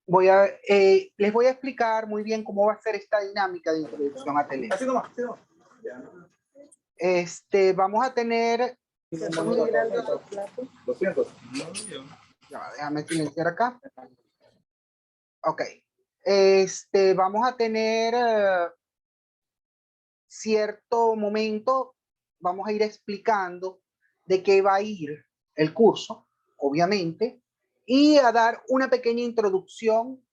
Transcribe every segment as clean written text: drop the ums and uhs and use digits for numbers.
les voy a explicar muy bien cómo va a ser esta dinámica de introducción a Telema. Así nomás, así nomás. Vamos a tener... Lo siento. Ya, déjame silenciar acá. Ok. Vamos a tener cierto momento, vamos a ir explicando de qué va a ir el curso, obviamente, y a dar una pequeña introducción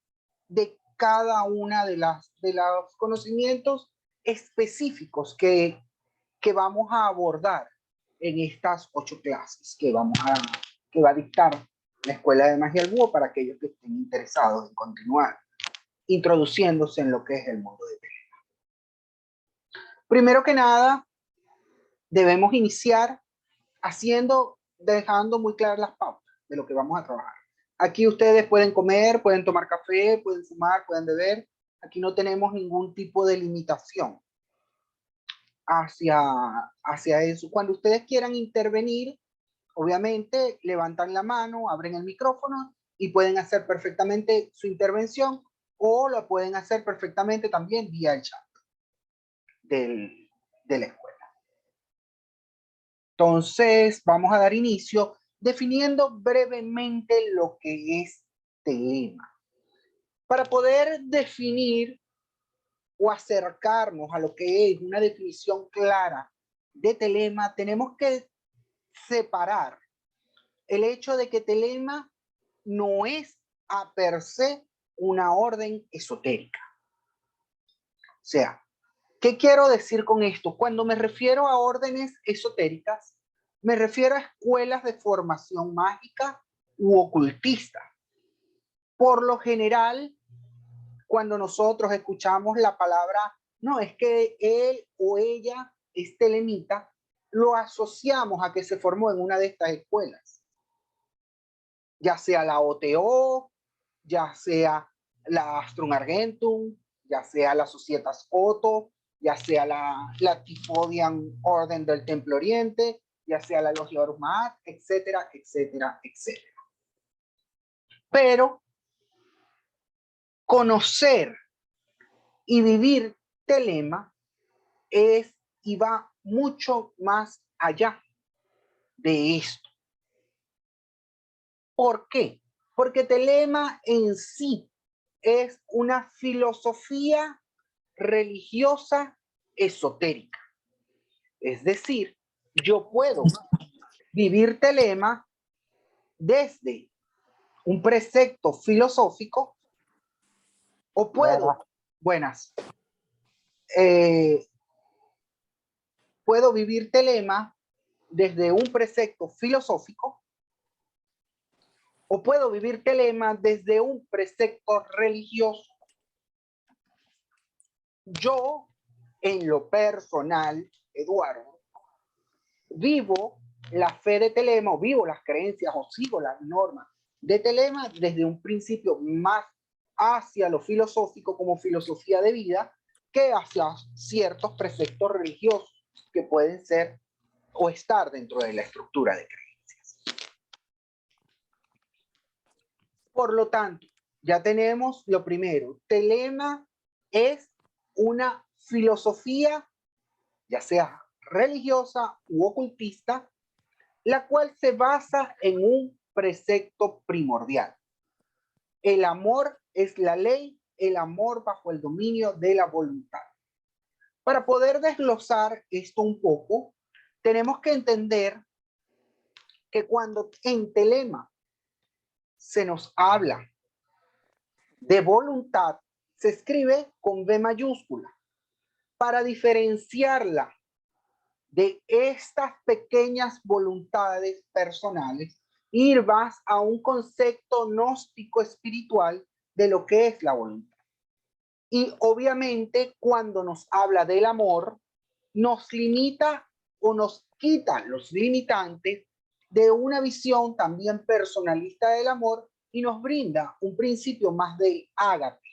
de cada una de los conocimientos específicos que vamos a abordar en estas 8 clases que que va a dictar la Escuela de Magia del Búho para aquellos que estén interesados en continuar introduciéndose en lo que es el mundo de Telema. Primero que nada, debemos iniciar dejando muy claras las pautas de lo que vamos a trabajar. Aquí ustedes pueden comer, pueden tomar café, pueden fumar, pueden beber. Aquí no tenemos ningún tipo de limitación hacia eso. Cuando ustedes quieran intervenir, obviamente levantan la mano, abren el micrófono y pueden hacer perfectamente su intervención, o lo pueden hacer perfectamente también vía el chat de la escuela. Entonces, vamos a dar inicio definiendo brevemente lo que es Telema. Para poder definir o acercarnos a lo que es una definición clara de Telema, tenemos que separar el hecho de que Telema no es a per se una orden esotérica. O sea, ¿qué quiero decir con esto? Cuando me refiero a órdenes esotéricas, me refiero a escuelas de formación mágica u ocultista. Por lo general, cuando nosotros escuchamos la palabra, no, es que él o ella es telemita, lo asociamos a que se formó en una de estas escuelas. Ya sea la OTO, ya sea la Astrum Argentum, ya sea la Societas Otto, ya sea la Tifodian Orden del Templo Oriente, ya sea la Logia Horus Maat, etcétera, etcétera, etcétera. Pero conocer y vivir Telema es y va mucho más allá de esto. ¿Por qué? Porque Telema en sí es una filosofía religiosa esotérica. Es decir, yo puedo vivir Telema desde un precepto filosófico o puedo, puedo vivir Telema desde un precepto filosófico o puedo vivir Telema desde un precepto religioso. Yo, en lo personal, Eduardo, vivo la fe de Telema, o vivo las creencias, o sigo las normas de Telema desde un principio más hacia lo filosófico como filosofía de vida que hacia ciertos preceptos religiosos que pueden ser o estar dentro de la estructura de creencias. Por lo tanto, ya tenemos lo primero. Telema es una filosofía, ya sea religiosa u ocultista, la cual se basa en un precepto primordial. El amor es la ley, el amor bajo el dominio de la voluntad. Para poder desglosar esto un poco, tenemos que entender que cuando en Telema se nos habla de voluntad, se escribe con V mayúscula para diferenciarla de estas pequeñas voluntades personales, ir más a un concepto gnóstico espiritual de lo que es la voluntad. Y obviamente cuando nos habla del amor, nos limita o nos quita los limitantes de una visión también personalista del amor y nos brinda un principio más del ágape,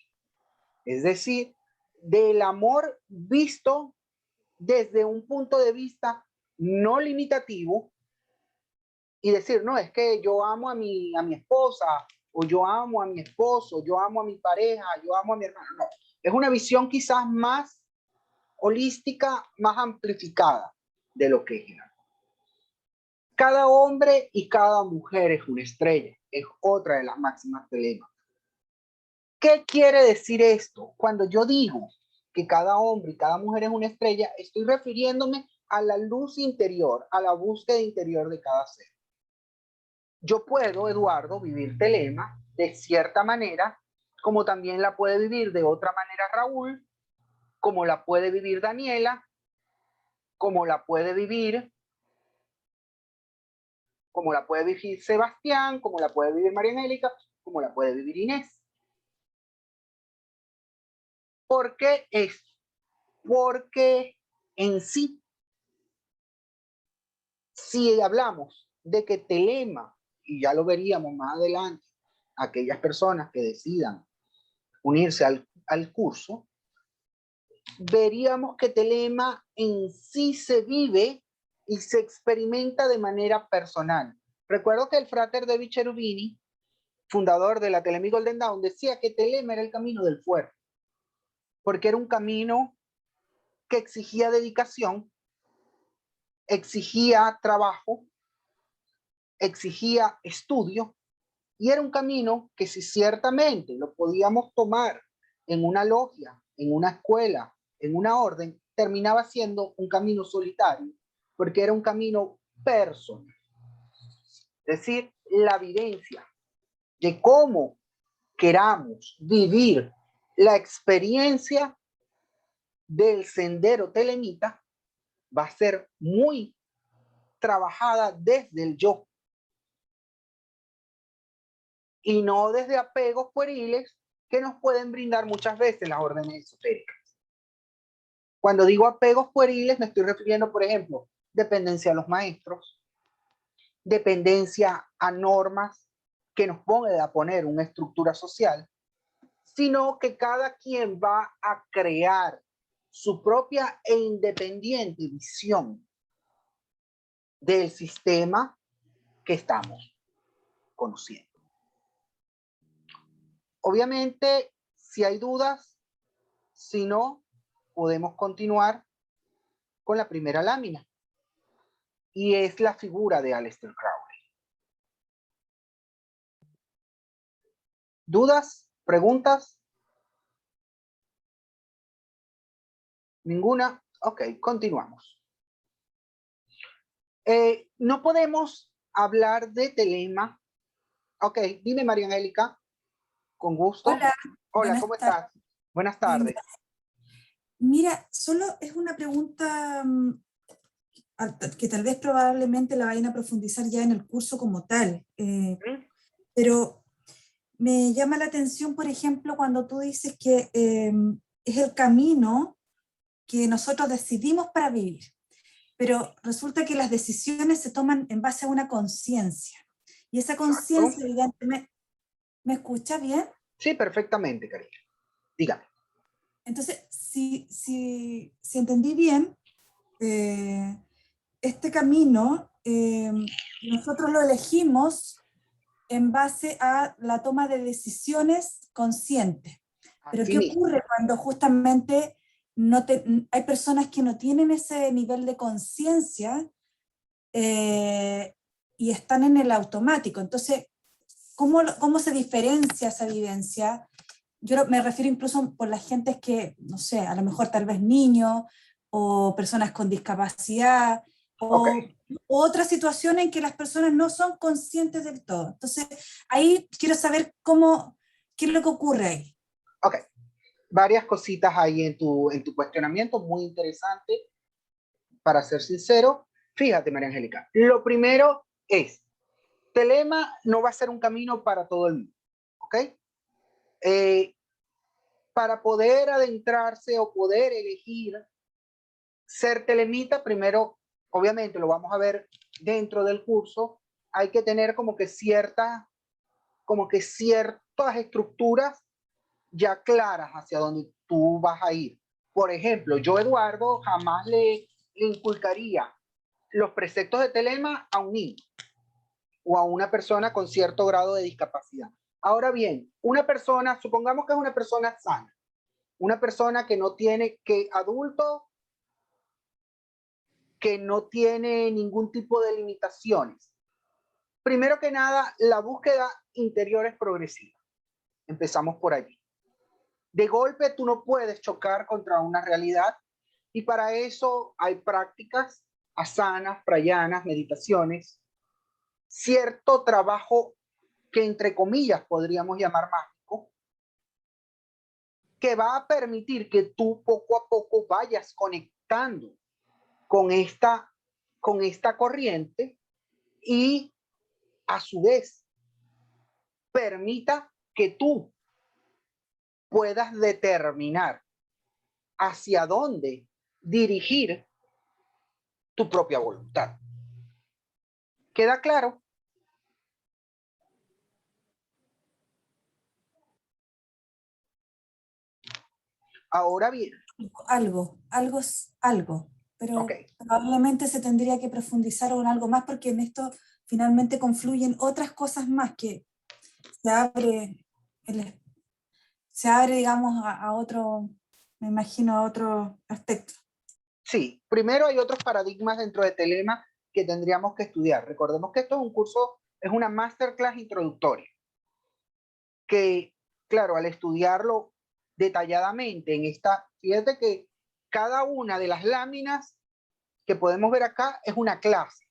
es decir, del amor visto desde un punto de vista no limitativo y decir, no, es que yo amo a mi esposa o yo amo a mi esposo, yo amo a mi pareja, yo amo a mi hermano. No, es una visión quizás más holística, más amplificada de lo que es el amor. Cada hombre y cada mujer es una estrella, es otra de las máximas telemas. ¿Qué quiere decir esto? Cuando yo digo que cada hombre y cada mujer es una estrella, estoy refiriéndome a la luz interior, a la búsqueda interior de cada ser. Yo puedo, Eduardo, vivir telema de cierta manera, como también la puede vivir de otra manera Raúl, como la puede vivir Daniela, como la puede vivir Sebastián, como la puede vivir María Angélica, como la puede vivir Inés. ¿Por qué esto? Porque en sí, si hablamos de que telema, y ya lo veríamos más adelante, aquellas personas que decidan unirse al curso, veríamos que telema en sí se vive y se experimenta de manera personal. Recuerdo que el frater David Cherubini, fundador de la Telema y Golden Dawn, decía que telema era el camino del fuerte, porque era un camino que exigía dedicación, exigía trabajo, exigía estudio, y era un camino que si ciertamente lo podíamos tomar en una logia, en una escuela, en una orden, terminaba siendo un camino solitario, porque era un camino personal. Es decir, la vivencia de cómo queramos vivir la experiencia del sendero telemita va a ser muy trabajada desde el yo y no desde apegos pueriles que nos pueden brindar muchas veces las órdenes esotéricas. Cuando digo apegos pueriles me estoy refiriendo, por ejemplo, dependencia a los maestros, dependencia a normas que nos pongan a poner una estructura social, sino que cada quien va a crear su propia e independiente visión del sistema que estamos conociendo. Obviamente, si hay dudas, si no, podemos continuar con la primera lámina. Y es la figura de Aleister Crowley. ¿Dudas? ¿Preguntas? ¿Ninguna? Ok, continuamos. No podemos hablar de telema. Ok, dime María Angélica, con gusto. Hola, Hola, ¿cómo estás? Buenas tardes. Mira, solo es una pregunta que tal vez probablemente la vayan a profundizar ya en el curso como tal, pero me llama la atención, por ejemplo, cuando tú dices que es el camino que nosotros decidimos para vivir, pero resulta que las decisiones se toman en base a una conciencia, y esa conciencia, evidentemente, ¿me escucha bien? Sí, perfectamente, cariño. Dígame. Entonces, si entendí bien, este camino nosotros lo elegimos en base a la toma de decisiones conscientes. Pero Así ¿qué mismo. ocurre cuando justamente hay personas que no tienen ese nivel de conciencia y están en el automático? Entonces, ¿cómo se diferencia esa vivencia? Yo me refiero incluso por las gentes que, no sé, a lo mejor tal vez niños o personas con discapacidad o otras situaciones en que las personas no son conscientes del todo. Entonces, ahí quiero saber qué es lo que ocurre ahí. Ok, varias cositas ahí en tu cuestionamiento, muy interesante. Para ser sincero, fíjate, María Angélica, lo primero es, telema no va a ser un camino para todo el mundo, ¿ok? Para poder adentrarse o poder elegir ser telemita, primero, obviamente lo vamos a ver dentro del curso, hay que tener como que ciertas estructuras ya claras hacia donde tú vas a ir. Por ejemplo, yo, Eduardo, jamás le inculcaría los preceptos de telema a un niño o a una persona con cierto grado de discapacidad. Ahora bien, una persona, supongamos que es una persona sana, una persona que no tiene, que adulto, que no tiene ningún tipo de limitaciones. Primero que nada, la búsqueda interior es progresiva. Empezamos por allí. De golpe tú no puedes chocar contra una realidad y para eso hay prácticas asanas, prayanas, meditaciones, cierto trabajo que entre comillas podríamos llamar mágico, que va a permitir que tú poco a poco vayas conectando con esta corriente y a su vez permita que tú puedas determinar hacia dónde dirigir tu propia voluntad. ¿Queda claro? Ahora bien. Algo es algo, pero Okay. probablemente se tendría que profundizar en algo más porque en esto finalmente confluyen otras cosas más que se abre, digamos, a otro, me imagino, a otro aspecto. Sí, primero hay otros paradigmas dentro de Telema que tendríamos que estudiar. Recordemos que esto es un curso, es una masterclass introductoria, que claro, al estudiarlo detalladamente en esta, fíjate que cada una de las láminas que podemos ver acá es una clase.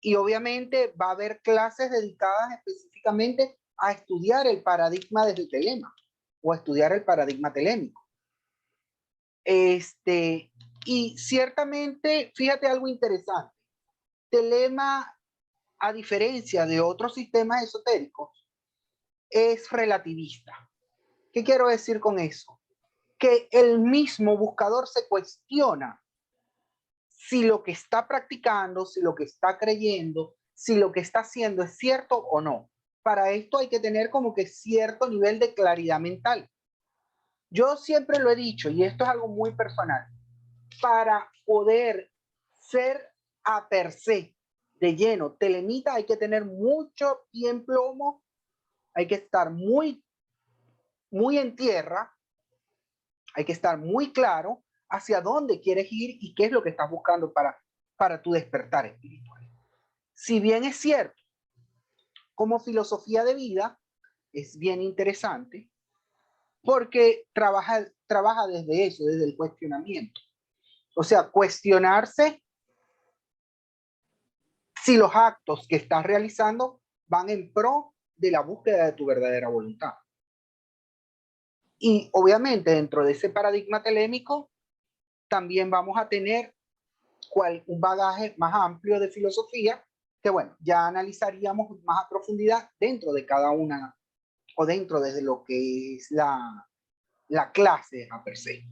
Y obviamente va a haber clases dedicadas específicamente a estudiar el paradigma desde Telema o a estudiar el paradigma telémico. Y ciertamente, fíjate algo interesante. Telema, a diferencia de otros sistemas esotéricos, es relativista. ¿Qué quiero decir con eso? Que el mismo buscador se cuestiona si lo que está practicando, si lo que está creyendo, si lo que está haciendo es cierto o no. Para esto hay que tener como que cierto nivel de claridad mental. Yo siempre lo he dicho, y esto es algo muy personal, para poder ser a per se de lleno telemita hay que tener mucho pie en plomo, hay que estar muy en tierra, hay que estar muy claro hacia dónde quieres ir y qué es lo que estás buscando para tu despertar espiritual. Si bien es cierto, como filosofía de vida, es bien interesante porque trabaja desde eso, desde el cuestionamiento. O sea, cuestionarse si los actos que estás realizando van en pro de la búsqueda de tu verdadera voluntad. Y obviamente dentro de ese paradigma telémico también vamos a tener un bagaje más amplio de filosofía que bueno, ya analizaríamos más a profundidad dentro de cada una o dentro de lo que es la clase a per se.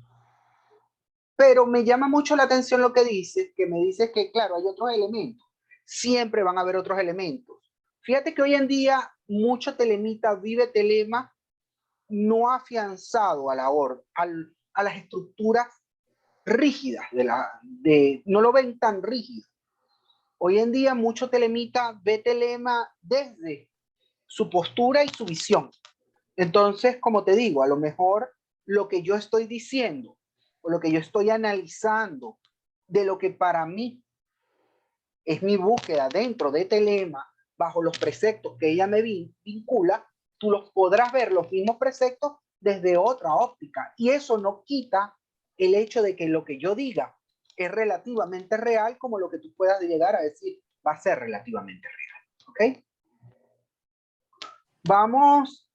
Pero me llama mucho la atención lo que dices, que me dices que claro, hay otros elementos. Siempre van a haber otros elementos. Fíjate que hoy en día mucho telemita vive telema no afianzado a a las estructuras rígidas, no lo ven tan rígido. Hoy en día mucho telemita ve telema desde su postura y su visión. Entonces, como te digo, a lo mejor lo que yo estoy diciendo o lo que yo estoy analizando de lo que para mí es mi búsqueda dentro de Telema, bajo los preceptos que ella me vincula, tú los podrás ver los mismos preceptos desde otra óptica. Y eso no quita el hecho de que lo que yo diga es relativamente real, como lo que tú puedas llegar a decir va a ser relativamente real. ¿Ok? Vamos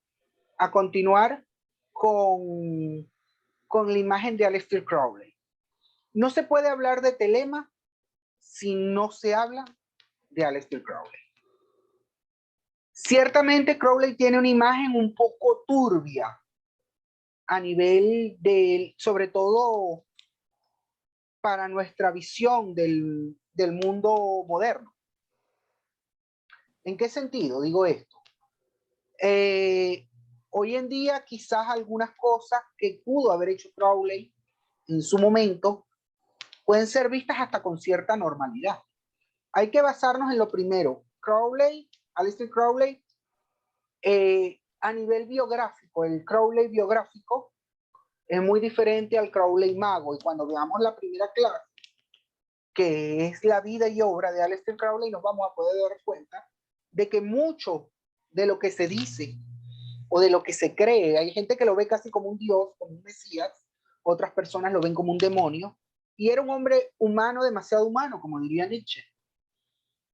a continuar con la imagen de Aleister Crowley. No se puede hablar de Telema si no se habla de Aleister Crowley. Ciertamente Crowley tiene una imagen un poco turbia a nivel de, sobre todo para nuestra visión del mundo moderno. ¿En qué sentido digo esto? Hoy en día quizás algunas cosas que pudo haber hecho Crowley en su momento pueden ser vistas hasta con cierta normalidad. Hay que basarnos en lo primero. Aleister Crowley A nivel biográfico, el Crowley biográfico es muy diferente al Crowley mago, y cuando veamos la primera clase, que es la vida y obra de Aleister Crowley, nos vamos a poder dar cuenta de que mucho de lo que se dice o de lo que se cree, hay gente que lo ve casi como un dios, como un mesías, otras personas lo ven como un demonio, y era un hombre humano, demasiado humano, como diría Nietzsche,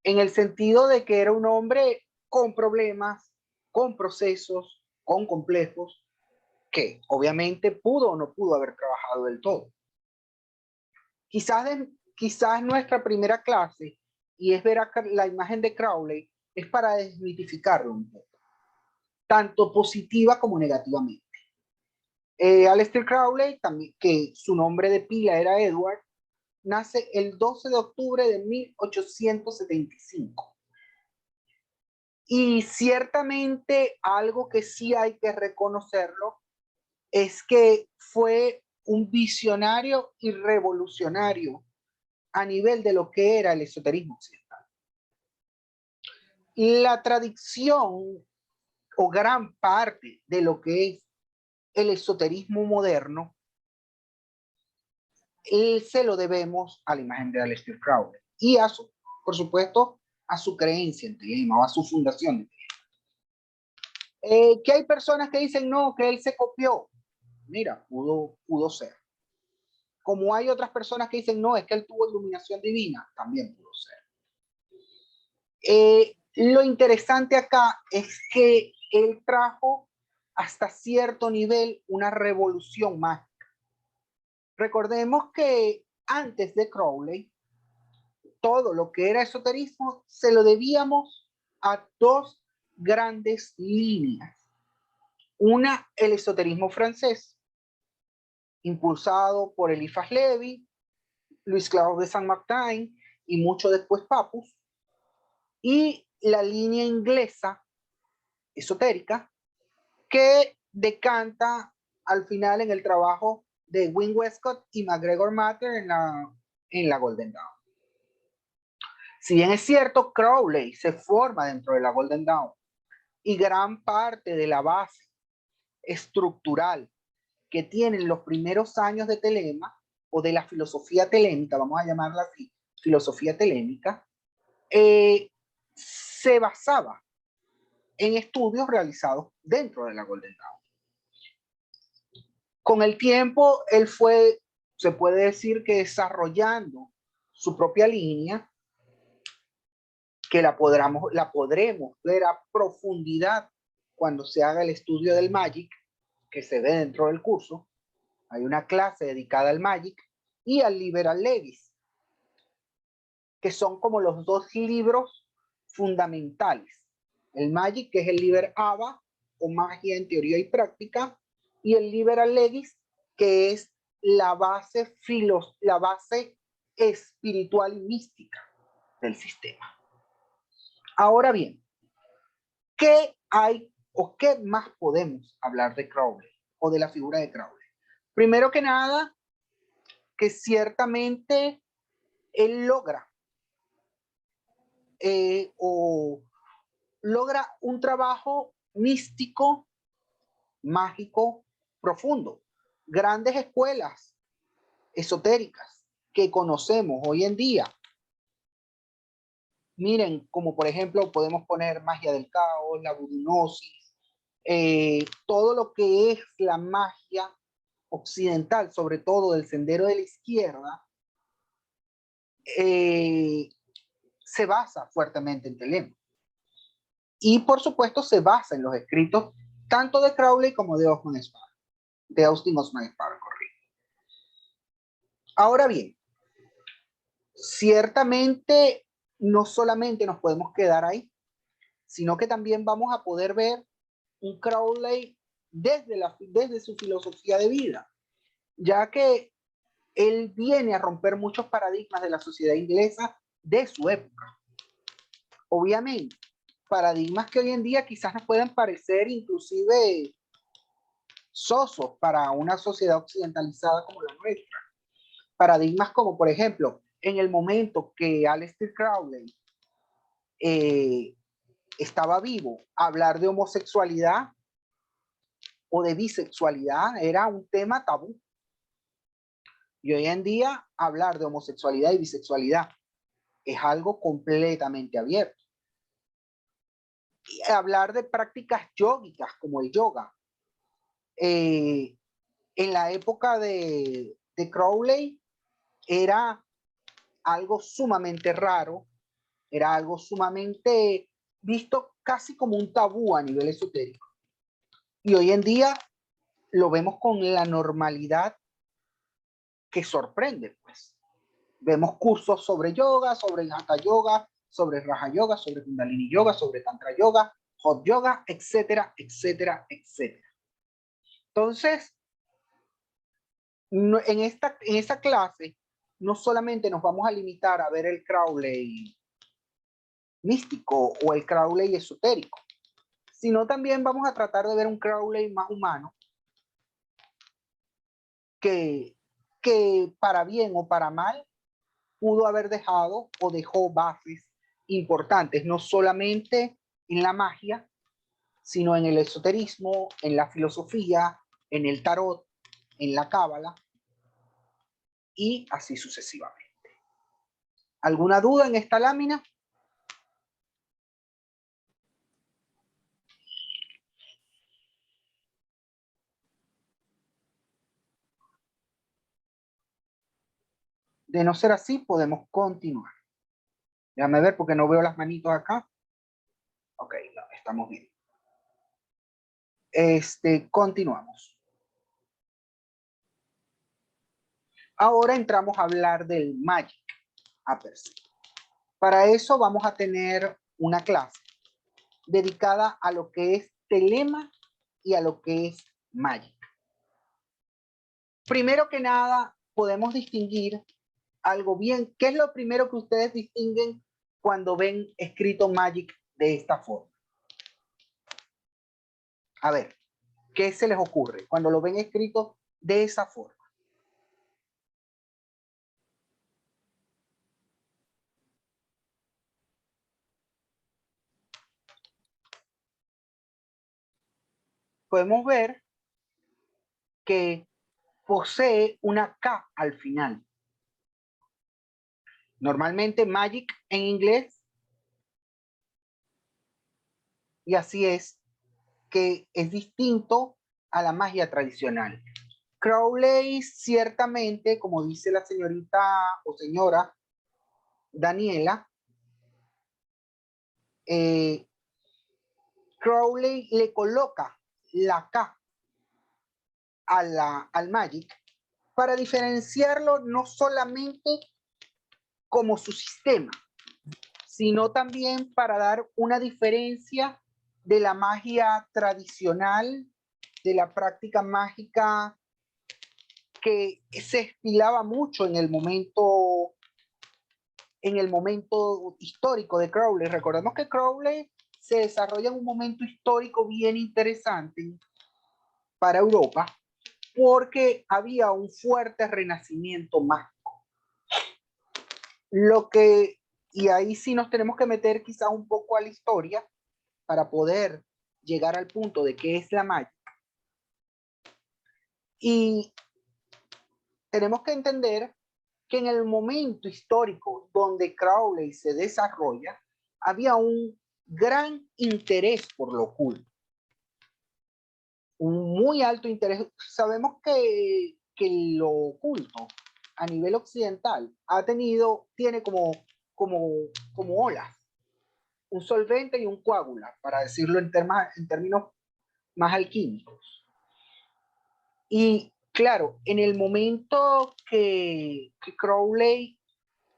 en el sentido de que era un hombre con problemas, con procesos, con complejos, que obviamente pudo o no pudo haber trabajado del todo. Quizás nuestra primera clase, y es ver la imagen de Crowley, es para desmitificarlo un poco, tanto positiva como negativamente. Aleister Crowley, también, que su nombre de pila era Edward, nace el 12 de octubre de 1875. Y ciertamente algo que sí hay que reconocerlo es que fue un visionario y revolucionario a nivel de lo que era el esoterismo occidental. La tradición o gran parte de lo que es el esoterismo moderno se lo debemos a la imagen de Aleister Crowley y a su, por supuesto, a su creencia en Telema o a su fundación de Telema. Que hay personas que dicen no, que él se copió. Mira, pudo ser. Como hay otras personas que dicen no, es que él tuvo iluminación divina, también pudo ser. Lo interesante acá es que él trajo hasta cierto nivel una revolución mágica. Recordemos que antes de Crowley, todo lo que era esoterismo se lo debíamos a dos grandes líneas. Una, el esoterismo francés, impulsado por Eliphas Levi, Luis Claude de Saint-Martin y mucho después Papus, y la línea inglesa esotérica que decanta al final en el trabajo de Wynne Westcott y MacGregor Matter en la Golden Dawn. Si bien es cierto, Crowley se forma dentro de la Golden Dawn y gran parte de la base estructural que tienen los primeros años de Telema o de la filosofía telémica, vamos a llamarla así, filosofía telémica, se basaba en estudios realizados dentro de la Golden Dawn. Con el tiempo, él fue, se puede decir que desarrollando su propia línea, que la podremos ver a profundidad cuando se haga el estudio del Magic, que se ve dentro del curso. Hay una clase dedicada al Magic y al Liberal Legis, que son como los dos libros fundamentales. El Magic, que es el Liber Ava, o magia en teoría y práctica, y el Liberal Legis, que es la base espiritual y mística del sistema. Ahora bien, ¿qué hay o qué más podemos hablar de Crowley o de la figura de Crowley? Primero que nada, que ciertamente él logra logra un trabajo místico, mágico, profundo. Grandes escuelas esotéricas que conocemos hoy en día. Miren, como por ejemplo podemos poner magia del caos, la budunosis, todo lo que es la magia occidental, sobre todo del sendero de la izquierda, se basa fuertemente en Telema. Y por supuesto se basa en los escritos tanto de Crowley como de Osman Spare, de Austin Osman Spare, corrijo. Ahora bien, ciertamente no solamente nos podemos quedar ahí, sino que también vamos a poder ver un Crowley desde su filosofía de vida, ya que él viene a romper muchos paradigmas de la sociedad inglesa de su época. Obviamente, paradigmas que hoy en día quizás nos puedan parecer inclusive sosos para una sociedad occidentalizada como la nuestra. Paradigmas como, por ejemplo, en el momento que Aleister Crowley estaba vivo, hablar de homosexualidad o de bisexualidad era un tema tabú. Y hoy en día hablar de homosexualidad y bisexualidad es algo completamente abierto. Y hablar de prácticas yógicas como el yoga. En la época de Crowley era algo sumamente raro, era algo sumamente visto casi como un tabú a nivel esotérico. Y hoy en día lo vemos con la normalidad que sorprende, pues. Vemos cursos sobre yoga, sobre hatha yoga, sobre raja yoga, sobre kundalini yoga, sobre tantra yoga, hot yoga, etcétera, etcétera, etcétera. Entonces, en esta clase, no solamente nos vamos a limitar a ver el Crowley místico o el Crowley esotérico, sino también vamos a tratar de ver un Crowley más humano que para bien o para mal pudo haber dejado o dejó bases importantes, no solamente en la magia, sino en el esoterismo, en la filosofía, en el tarot, en la cábala y así sucesivamente. ¿Alguna duda en esta lámina? De no ser así, podemos continuar. Déjame ver porque no veo las manitos acá. Ok, no, estamos bien. Continuamos. Ahora entramos a hablar del Magic a per se. Para eso vamos a tener una clase dedicada a lo que es telema y a lo que es Magic. Primero que nada, podemos distinguir algo bien. ¿Qué es lo primero que ustedes distinguen cuando ven escrito Magic de esta forma? A ver, ¿qué se les ocurre cuando lo ven escrito de esa forma? Podemos ver que posee una K al final. Normalmente Magic en inglés, y así es, que es distinto a la magia tradicional. Crowley ciertamente, como dice la señorita o señora Daniela, Crowley le coloca la K al Magic para diferenciarlo no solamente como su sistema, sino también para dar una diferencia de la magia tradicional, de la práctica mágica que se estilaba mucho en el momento histórico de Crowley. Recordemos que Crowley se desarrolla en un momento histórico bien interesante para Europa, porque había un fuerte renacimiento mágico. Y ahí sí nos tenemos que meter quizás un poco a la historia para poder llegar al punto de qué es la magia. Y tenemos que entender que en el momento histórico donde Crowley se desarrolla, había un gran interés por lo oculto. Un muy alto interés. Sabemos que lo oculto a nivel occidental tiene como olas, un solvente y un coágula, para decirlo en términos más alquímicos. Y claro, en el momento que Crowley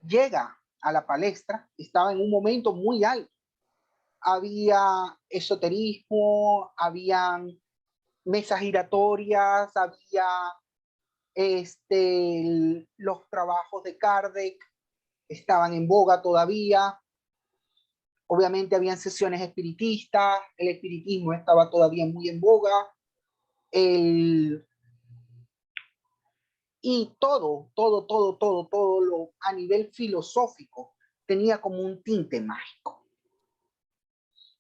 llega a la palestra, estaba en un momento muy alto. Había esoterismo, habían mesas giratorias, había los trabajos de Kardec, estaban en boga todavía. Obviamente habían sesiones espiritistas, el espiritismo estaba todavía muy en boga. Y todo a nivel filosófico tenía como un tinte mágico.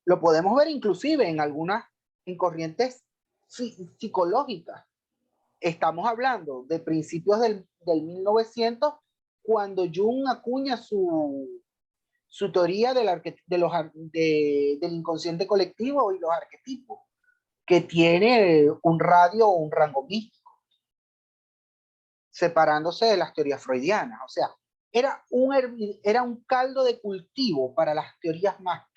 Lo podemos ver inclusive en corrientes psicológicas. Estamos hablando de principios del 1900, cuando Jung acuña su teoría del inconsciente colectivo y los arquetipos, que tiene un radio o un rango místico, separándose de las teorías freudianas. O sea, era un caldo de cultivo para las teorías mágicas,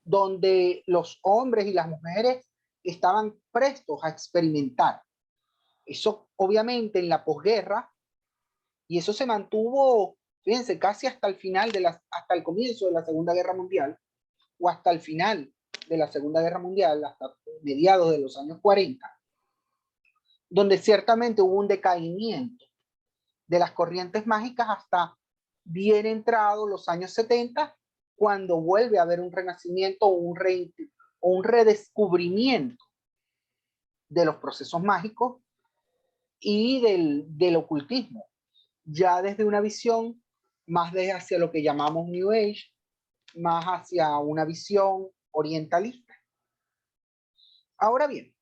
donde los hombres y las mujeres estaban prestos a experimentar. Eso obviamente en la posguerra, y eso se mantuvo, fíjense, casi hasta el comienzo de la Segunda Guerra Mundial, o hasta el final de la Segunda Guerra Mundial, hasta mediados de los años 40, donde ciertamente hubo un decaimiento de las corrientes mágicas hasta bien entrados los años 70, cuando vuelve a haber un renacimiento o un redescubrimiento de los procesos mágicos y del ocultismo, ya desde una visión más hacia lo que llamamos New Age, más hacia una visión orientalista. Ahora bien,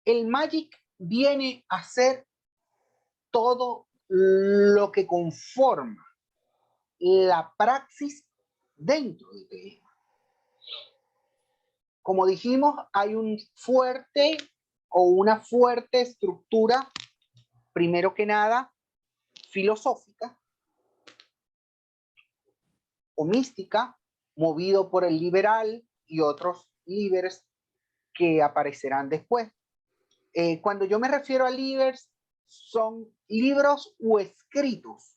el Magic viene a ser todo lo que conforma la praxis dentro de Telema. Como dijimos, hay una fuerte estructura, primero que nada, filosófica o mística, movido por el liberal y otros líderes que aparecerán después. Cuando yo me refiero a líderes, son libros o escritos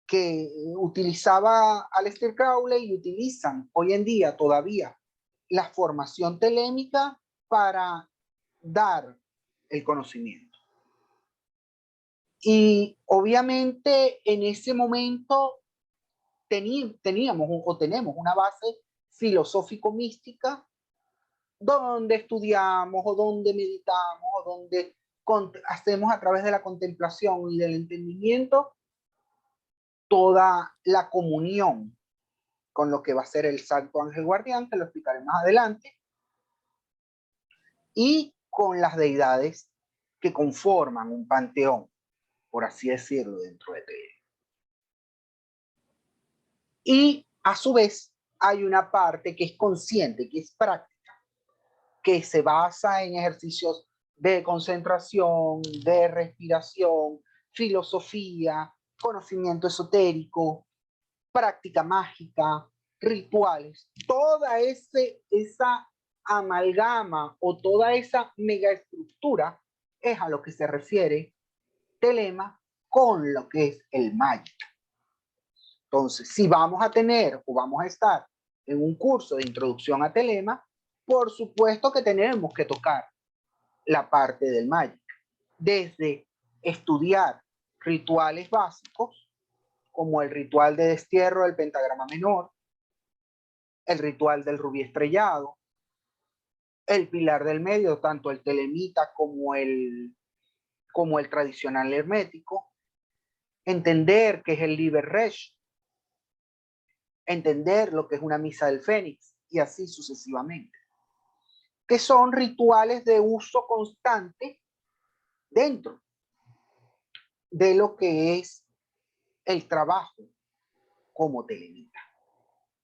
que utilizaba Aleister Crowley y utilizan hoy en día todavía la formación telémica para dar el conocimiento. Y obviamente en ese momento tenemos una base filosófico-mística donde estudiamos o donde meditamos o donde hacemos a través de la contemplación y del entendimiento toda la comunión con lo que va a ser el Santo Ángel Guardián, que lo explicaré más adelante, y con las deidades que conforman un panteón, por así decirlo, dentro de Telema. Y a su vez hay una parte que es consciente, que es práctica, que se basa en ejercicios de concentración, de respiración, filosofía, conocimiento esotérico, práctica mágica, rituales, toda esa amalgama o toda esa megaestructura es a lo que se refiere Telema con lo que es el Magic. Entonces, si vamos a tener o vamos a estar en un curso de introducción a Telema, por supuesto que tenemos que tocar la parte del Magic, desde estudiar rituales básicos, como el ritual de destierro del pentagrama menor, el ritual del rubí estrellado, el pilar del medio, tanto el telemita como el tradicional hermético, entender qué es el Liber Resh, entender lo que es una misa del Fénix y así sucesivamente, que son rituales de uso constante dentro de lo que es el trabajo como telemita.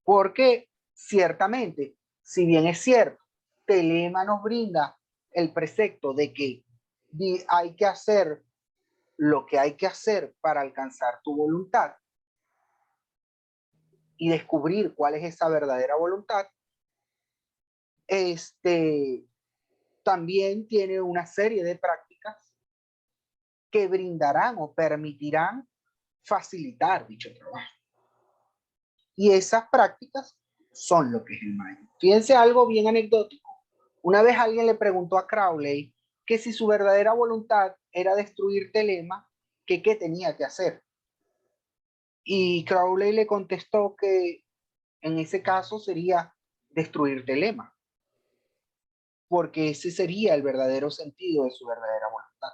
Porque ciertamente, si bien es cierto, Telema nos brinda el precepto de que hay que hacer lo que hay que hacer para alcanzar tu voluntad y descubrir cuál es esa verdadera voluntad, también tiene una serie de prácticas que brindarán o permitirán facilitar dicho trabajo. Y esas prácticas son lo que es el Magic. Fíjense algo bien anecdótico. Una vez alguien le preguntó a Crowley que si su verdadera voluntad era destruir Telema, que qué tenía que hacer. Y Crowley le contestó que en ese caso sería destruir Telema, porque ese sería el verdadero sentido de su verdadera voluntad.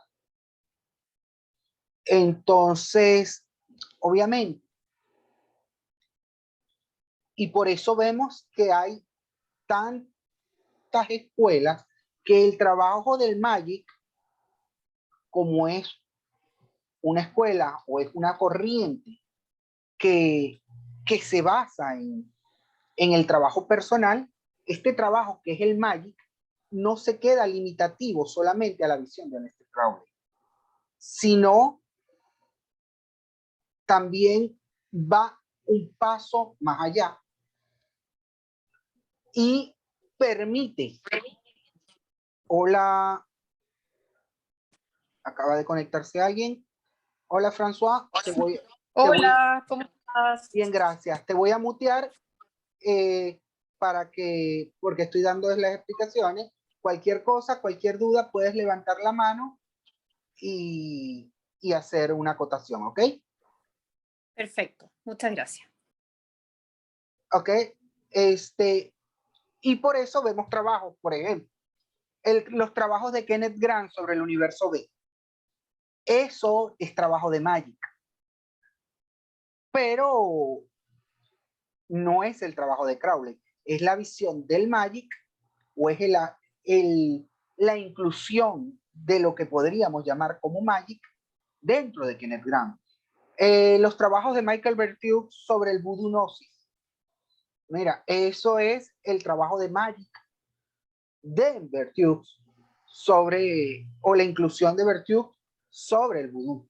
Entonces, obviamente, Y por eso vemos que hay tantas escuelas que el trabajo del Magic, como es una escuela o es una corriente que se basa en el trabajo personal, este trabajo que es el Magic no se queda limitativo solamente a la visión de Aleister Crowley, sino también va un paso más allá y permite. Hola, acaba de conectarse alguien. Hola, François. Hola, ¿cómo estás? Bien, gracias. Te voy a mutear porque estoy dando las explicaciones. Cualquier cosa, cualquier duda, puedes levantar la mano y hacer una acotación, ¿ok? Perfecto, muchas gracias. Ok, y por eso vemos trabajos, por ejemplo, los trabajos de Kenneth Grant sobre el universo B. Eso es trabajo de Magic. Pero no es el trabajo de Crowley, es la visión del Magic o es la inclusión de lo que podríamos llamar como Magic dentro de Kenneth Grant. Los trabajos de Michael Bertius sobre el Voodoo Gnosis. Mira, eso es el trabajo de Magic de Bertius o la inclusión de Bertius sobre el Voodoo,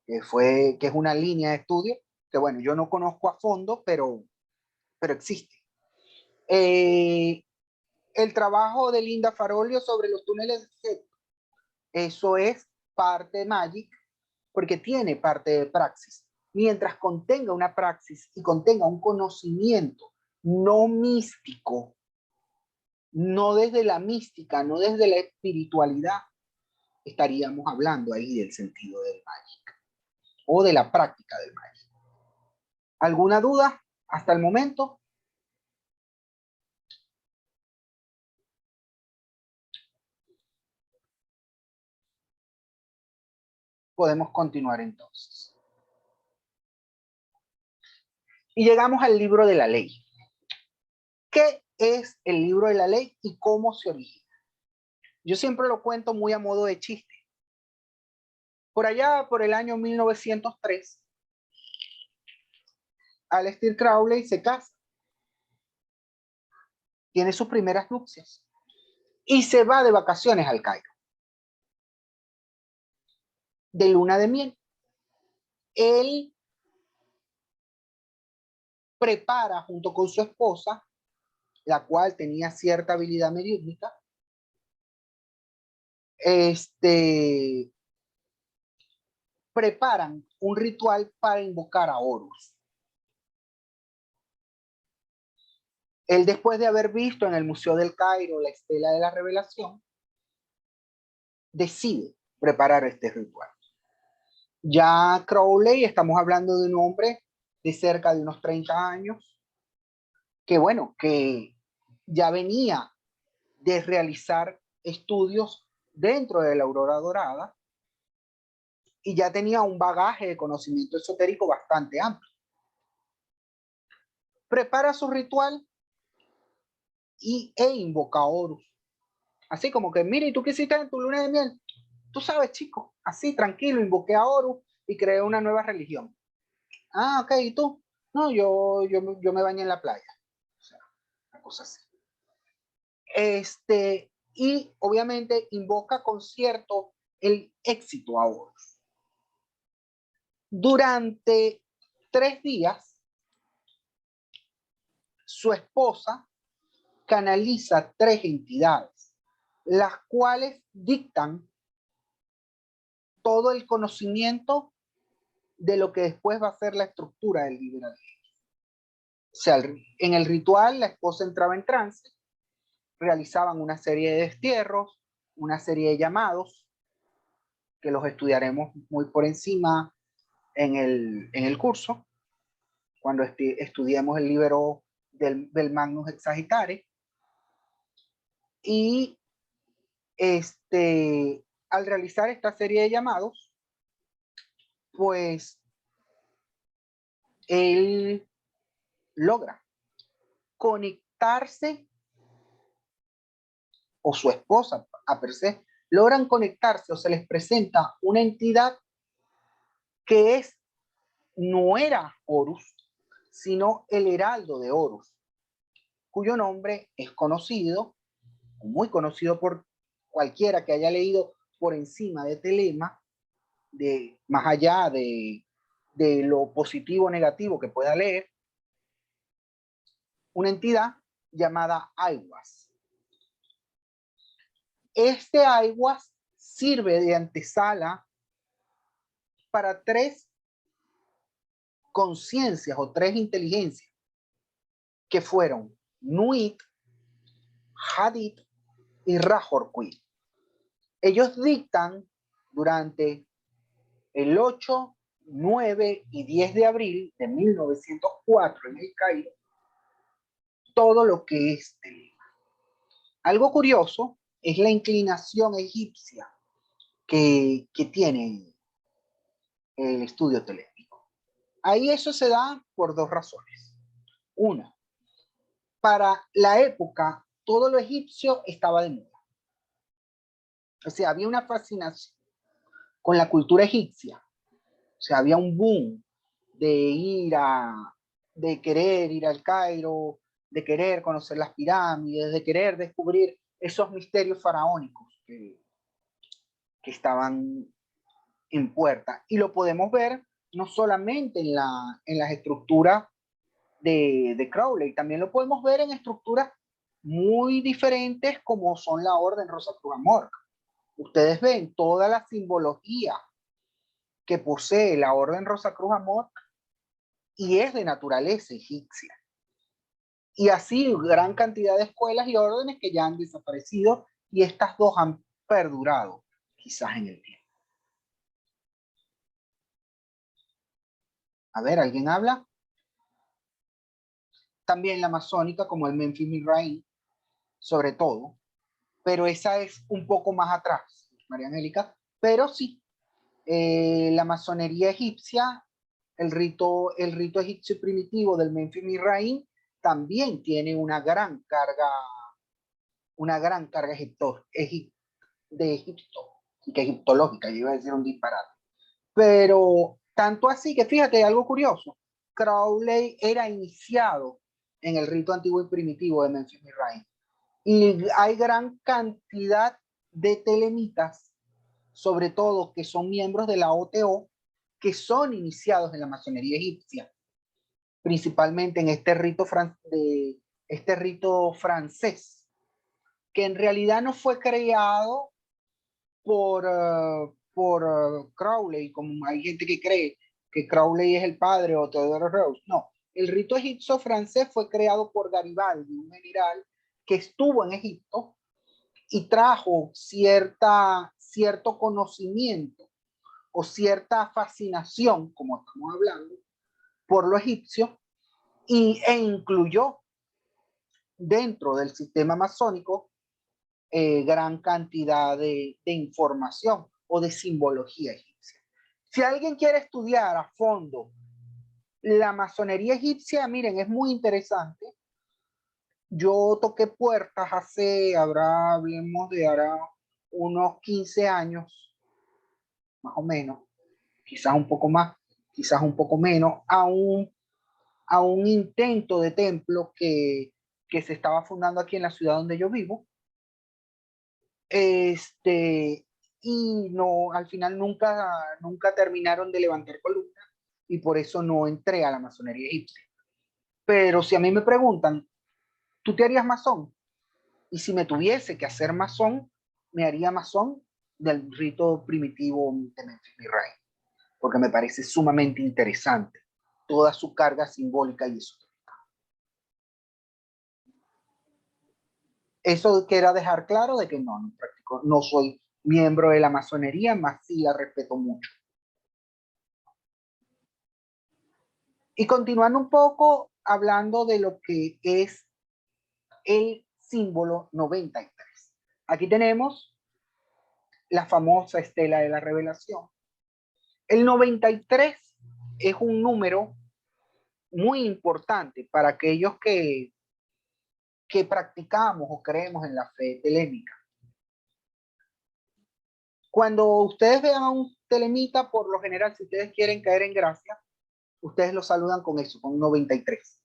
que es una línea de estudio que, bueno, yo no conozco a fondo, pero existe. El trabajo de Linda Farolio sobre los túneles de Set, eso es parte de Magic, porque tiene parte de praxis. Mientras contenga una praxis y contenga un conocimiento no místico, no desde la mística, no desde la espiritualidad, estaríamos hablando ahí del sentido del Magic o de la práctica del Magic. ¿Alguna duda hasta el momento? Podemos continuar entonces. Y llegamos al libro de la ley. ¿Qué es el libro de la ley y cómo se origina? Yo siempre lo cuento muy a modo de chiste. Por allá, por el año 1903, Aleister Crowley se casa, tiene sus primeras nupcias y se va de vacaciones al Cairo, de luna de miel. Él prepara junto con su esposa, la cual tenía cierta habilidad mediúmica, preparan un ritual para invocar a Horus. Él, después de haber visto en el Museo del Cairo la estela de la revelación, decide preparar este ritual. Ya Crowley, estamos hablando de un hombre de cerca de unos 30 años, que bueno, que ya venía de realizar estudios dentro de la Aurora Dorada y ya tenía un bagaje de conocimiento esotérico bastante amplio. Prepara su ritual e invoca a Horus. Así como que, mire, ¿y tú qué hiciste en tu luna de miel? Tú sabes, chico, así tranquilo, invoqué a Horus y creé una nueva religión. Ah, ok, ¿y tú? No, yo me bañé en la playa. O sea, una cosa así. Y obviamente invoca con cierto el éxito a Horus. Durante 3 días, su esposa canaliza 3 entidades, las cuales dictan todo el conocimiento de lo que después va a ser la estructura del libro. O sea, en el ritual la esposa entraba en trance, realizaban una serie de destierros, una serie de llamados, que los estudiaremos muy por encima en el curso, cuando estudiemos el libro del Magnus Exagitare. Y al realizar esta serie de llamados, pues él logra conectarse, o su esposa a per se, logran conectarse o se les presenta una entidad que no era Horus, sino el heraldo de Horus, cuyo nombre es conocido, muy conocido por cualquiera que haya leído por encima de Telema, más allá de lo positivo o negativo que pueda leer, una entidad llamada Aiwass. Este Aiwass sirve de antesala para tres conciencias o tres inteligencias que fueron Nuit, Hadith y Rahorquil. Ellos dictan durante el 8, 9 y 10 de abril de 1904 en el Cairo todo lo que es Telema. Algo curioso es la inclinación egipcia que tiene el estudio telémico. Ahí eso se da por dos razones. Una, para la época todo lo egipcio estaba de moda. O sea, había una fascinación con la cultura egipcia. O sea, había un boom de querer ir al Cairo, de querer conocer las pirámides, de querer descubrir esos misterios faraónicos que estaban en puerta. Y lo podemos ver no solamente en las estructuras de Crowley, también lo podemos ver en estructuras muy diferentes como son la Orden Rosacruz-Amorc. Ustedes ven toda la simbología que posee la Orden Rosacruz-Amorc y es de naturaleza egipcia. Y así gran cantidad de escuelas y órdenes que ya han desaparecido y estas dos han perdurado quizás en el tiempo. A ver, ¿alguien habla? También la masónica como el Memphis Mizraim, sobre todo, pero esa es un poco más atrás, María Angélica, pero sí, la masonería egipcia, el rito egipcio primitivo del Memphis Mizraim también tiene una gran carga de Egipto, y que egiptológica, yo iba a decir un disparate. Pero tanto así que fíjate, algo curioso, Crowley era iniciado en el rito antiguo y primitivo de Memphis Mizraim. Y hay gran cantidad de telemitas, sobre todo que son miembros de la OTO, que son iniciados en la masonería egipcia, principalmente en este rito francés, que en realidad no fue creado por Crowley, como hay gente que cree que Crowley es el padre o Theodore Rose. No, el rito egipcio francés fue creado por Garibaldi, un general que estuvo en Egipto y trajo cierto conocimiento o cierta fascinación, como estamos hablando, por lo egipcio e incluyó dentro del sistema masónico gran cantidad de información o de simbología egipcia. Si alguien quiere estudiar a fondo la masonería egipcia, miren, es muy interesante. Yo toqué puertas hablemos de unos 15 años, más o menos, quizás un poco más, quizás un poco menos, a un intento de templo que se estaba fundando aquí en la ciudad donde yo vivo. Y no, al final nunca terminaron de levantar columna y por eso no entré a la masonería egipcia. Pero si a mí me preguntan, ¿tú te harías masón? Y si me tuviese que hacer masón, me haría masón del rito primitivo de Memphis Mizraim, porque me parece sumamente interesante toda su carga simbólica y esotérica. Eso quiera dejar claro de que no practico, no soy miembro de la masonería, más sí la respeto mucho. Y continuando un poco, hablando de lo que es el símbolo 93. Aquí tenemos la famosa estela de la revelación. El 93 es un número muy importante para aquellos que que practicamos o creemos en la fe telémica. Cuando ustedes vean a un telemita, por lo general, si ustedes quieren caer en gracia, ustedes lo saludan con eso, con 93.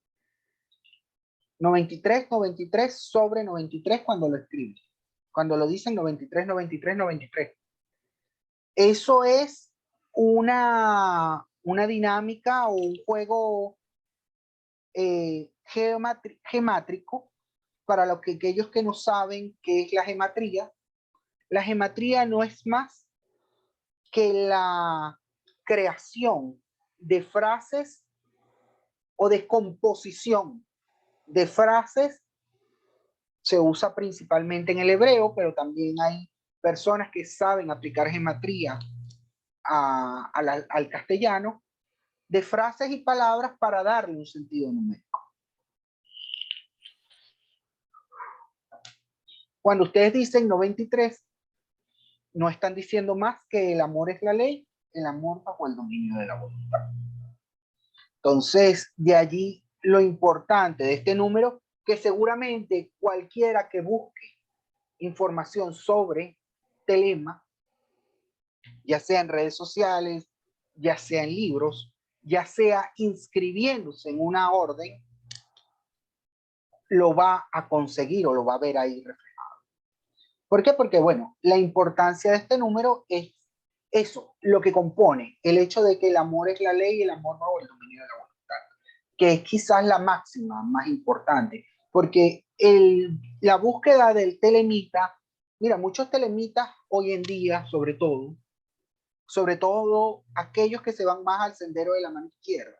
93, 93 sobre 93 cuando lo escriben. Cuando lo dicen 93, 93, 93. Eso es una dinámica o un juego gemátrico para los que aquellos que no saben qué es la gematría. La gematría no es más que la creación de frases o de composición de frases. Se usa principalmente en el hebreo, pero también hay personas que saben aplicar gematría al castellano, de frases y palabras para darle un sentido numérico. Cuando ustedes dicen 93, no están diciendo más que el amor es la ley, el amor bajo el dominio de la voluntad. Entonces, de allí lo importante de este número, que seguramente cualquiera que busque información sobre telema, ya sea en redes sociales, ya sea en libros, ya sea inscribiéndose en una orden, lo va a conseguir o lo va a ver ahí reflejado. ¿Por qué? Porque, bueno, la importancia de este número es eso, lo que compone, el hecho de que el amor es la ley y el amor bajo el dominio de la voluntad, que es quizás la máxima más importante, porque la búsqueda del telemita, mira, muchos telemitas hoy en día, sobre todo aquellos que se van más al sendero de la mano izquierda,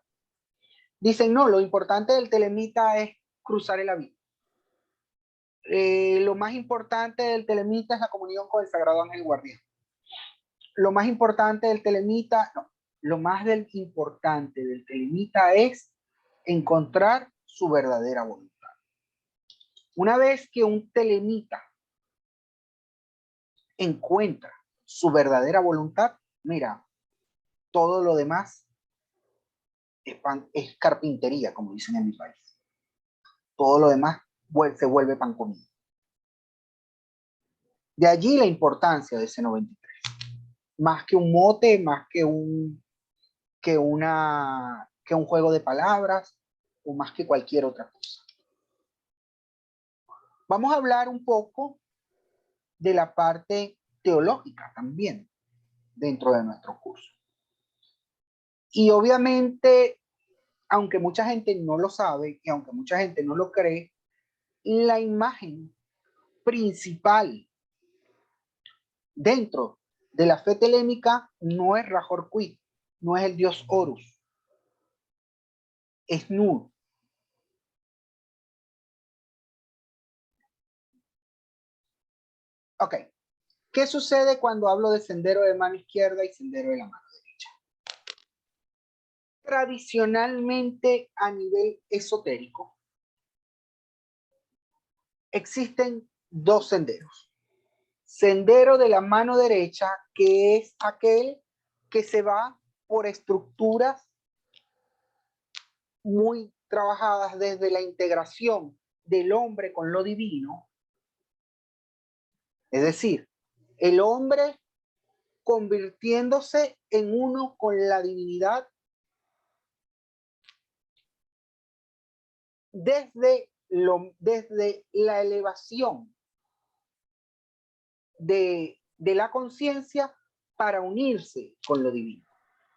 dicen, no, lo importante del telemita es cruzar el abismo. Lo más importante del telemita es la comunión con el Sagrado Ángel Guardián. Lo más importante del telemita, no, lo más importante del telemita es encontrar su verdadera voluntad. Una vez que un telemita encuentra su verdadera voluntad, mira, todo lo demás es carpintería, como dicen en mi país. Todo lo demás se vuelve pan comido. De allí la importancia de ese 93. Más que un mote, más que un juego de palabras, o más que cualquier otra cosa. Vamos a hablar un poco de la parte teológica también dentro de nuestro curso. Y obviamente, aunque mucha gente no lo sabe y aunque mucha gente no lo cree, la imagen principal dentro de la fe telémica no es Ra-Hoor-Khuit, no es el dios Horus, es Nur. Ok, ¿qué sucede cuando hablo de sendero de mano izquierda y sendero de la mano derecha? Tradicionalmente, a nivel esotérico, existen dos senderos. Sendero de la mano derecha, que es aquel que se va por estructuras muy trabajadas desde la integración del hombre con lo divino. Es decir, el hombre convirtiéndose en uno con la divinidad desde la elevación de la conciencia para unirse con lo divino.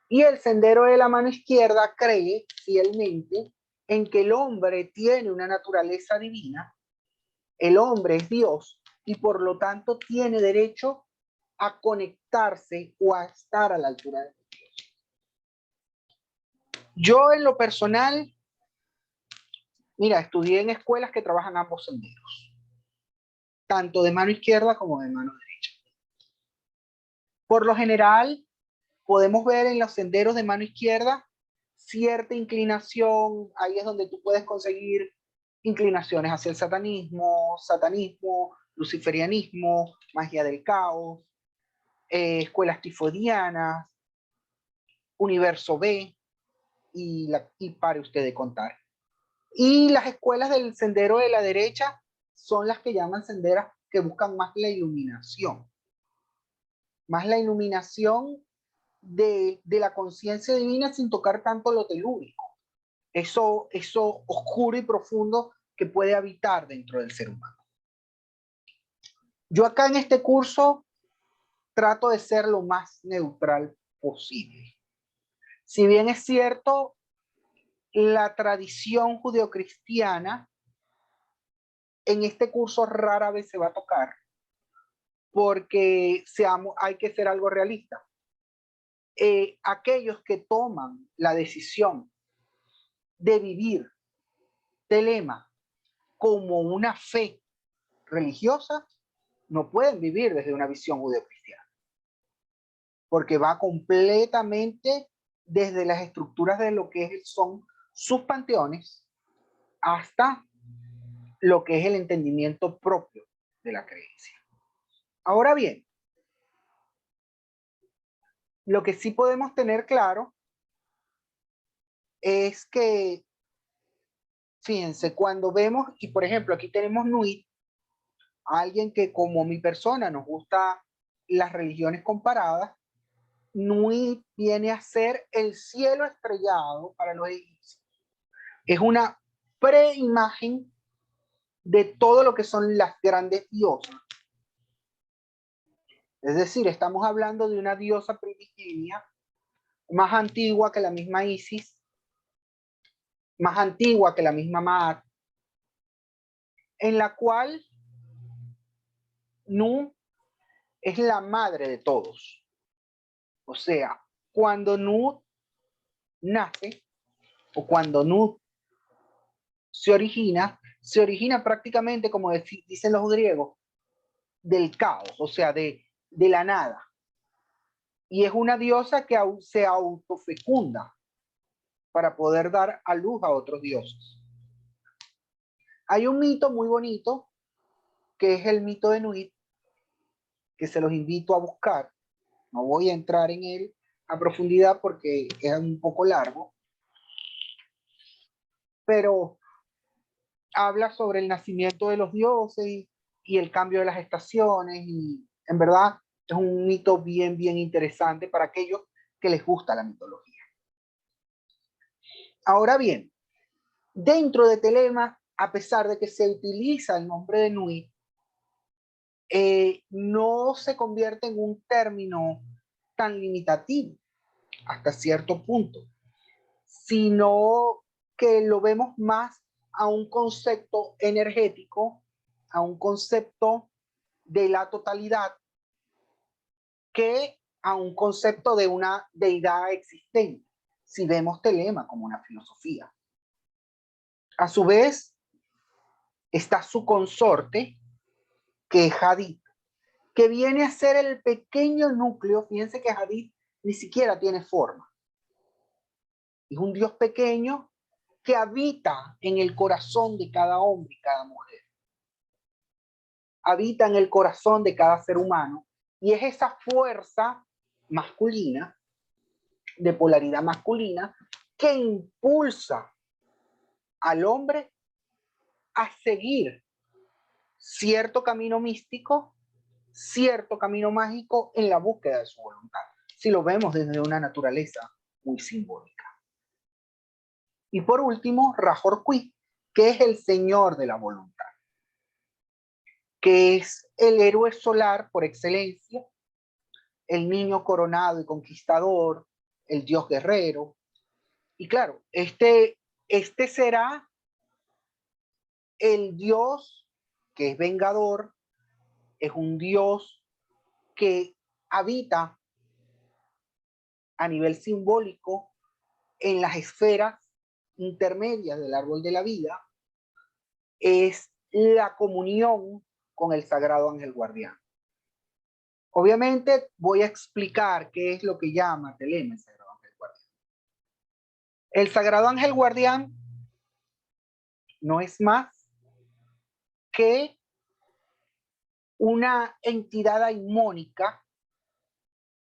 Y el sendero de la mano izquierda cree fielmente en que el hombre tiene una naturaleza divina, el hombre es Dios y por lo tanto tiene derecho a conectarse o a estar a la altura de Dios. Yo en lo personal, mira, estudié en escuelas que trabajan ambos senderos, tanto de mano izquierda como de mano derecha. Por lo general, podemos ver en los senderos de mano izquierda cierta inclinación, ahí es donde tú puedes conseguir inclinaciones hacia el satanismo, luciferianismo, magia del caos, escuelas tifodianas, universo B, y pare usted de contar. Y las escuelas del sendero de la derecha son las que llaman senderas que buscan más la iluminación. Más la iluminación de la conciencia divina sin tocar tanto lo telúrico. Eso oscuro y profundo que puede habitar dentro del ser humano. Yo acá en este curso trato de ser lo más neutral posible. Si bien es cierto, la tradición judeocristiana en este curso rara vez se va a tocar, porque hay que ser algo realista. Aquellos que toman la decisión de vivir telema como una fe religiosa, no pueden vivir desde una visión judeocristiana, porque va completamente desde las estructuras de lo que son sus panteones hasta lo que es el entendimiento propio de la creencia. Ahora bien, lo que sí podemos tener claro es que, fíjense, cuando vemos, y por ejemplo aquí tenemos Nuit, alguien que como mi persona nos gusta las religiones comparadas, Nuit viene a ser el cielo estrellado para los egipcios. Es una preimagen de todo lo que son las grandes diosas. Es decir, estamos hablando de una diosa primigenia más antigua que la misma Isis, más antigua que la misma Maat, en la cual Nu es la madre de todos. O sea, cuando Nu nace, o cuando Nu se origina prácticamente, como dicen los griegos, del caos, o sea, de la nada. Y es una diosa que se autofecunda para poder dar a luz a otros dioses. Hay un mito muy bonito, que es el mito de Nuit, que se los invito a buscar. No voy a entrar en él a profundidad porque es un poco largo, pero habla sobre el nacimiento de los dioses y el cambio de las estaciones, y en verdad es un mito bien interesante para aquellos que les gusta la mitología. Ahora bien, dentro de Telema, a pesar de que se utiliza el nombre de Nuit, no se convierte en un término tan limitativo hasta cierto punto, sino que lo vemos más a un concepto energético, a un concepto de la totalidad, que a un concepto de una deidad existente, si vemos Telema como una filosofía. A su vez, está su consorte, que es Hadith, que viene a ser el pequeño núcleo. Fíjense que Hadith ni siquiera tiene forma. Es un dios pequeño que habita en el corazón de cada hombre y cada mujer. Habita en el corazón de cada ser humano, y es esa fuerza masculina, de polaridad masculina, que impulsa al hombre a seguir cierto camino místico, cierto camino mágico en la búsqueda de su voluntad, si lo vemos desde una naturaleza muy simbólica. Y por último, Rajorquí, que es el señor de la voluntad, que es el héroe solar por excelencia, el niño coronado y conquistador, el dios guerrero. Y claro, este será el dios que es vengador, es un dios que habita a nivel simbólico en las esferas intermedias del árbol de la vida, es la comunión con el sagrado ángel guardián. Obviamente voy a explicar qué es lo que llama Telema el sagrado ángel guardián. El sagrado ángel guardián no es más que una entidad daimónica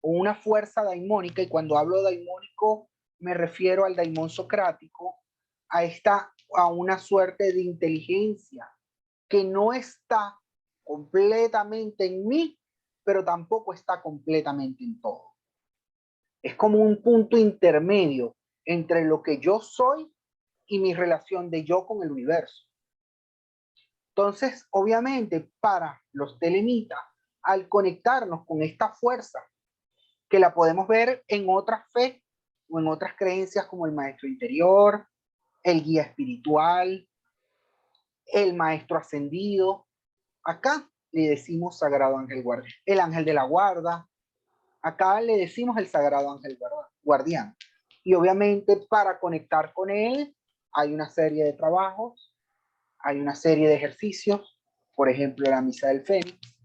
o una fuerza daimónica, y cuando hablo daimónico me refiero al daimón socrático, a esta a una suerte de inteligencia que no está completamente en mí, pero tampoco está completamente en todo. Es como un punto intermedio entre lo que yo soy y mi relación de yo con el universo. Entonces, obviamente, para los telemitas, al conectarnos con esta fuerza, que la podemos ver en otras fe o en otras creencias como el maestro interior, el guía espiritual, el maestro ascendido. Acá le decimos sagrado ángel guardián, el ángel de la guarda. Acá le decimos el sagrado ángel guardián. Y obviamente para conectar con él hay una serie de trabajos, hay una serie de ejercicios, por ejemplo la misa del Fénix,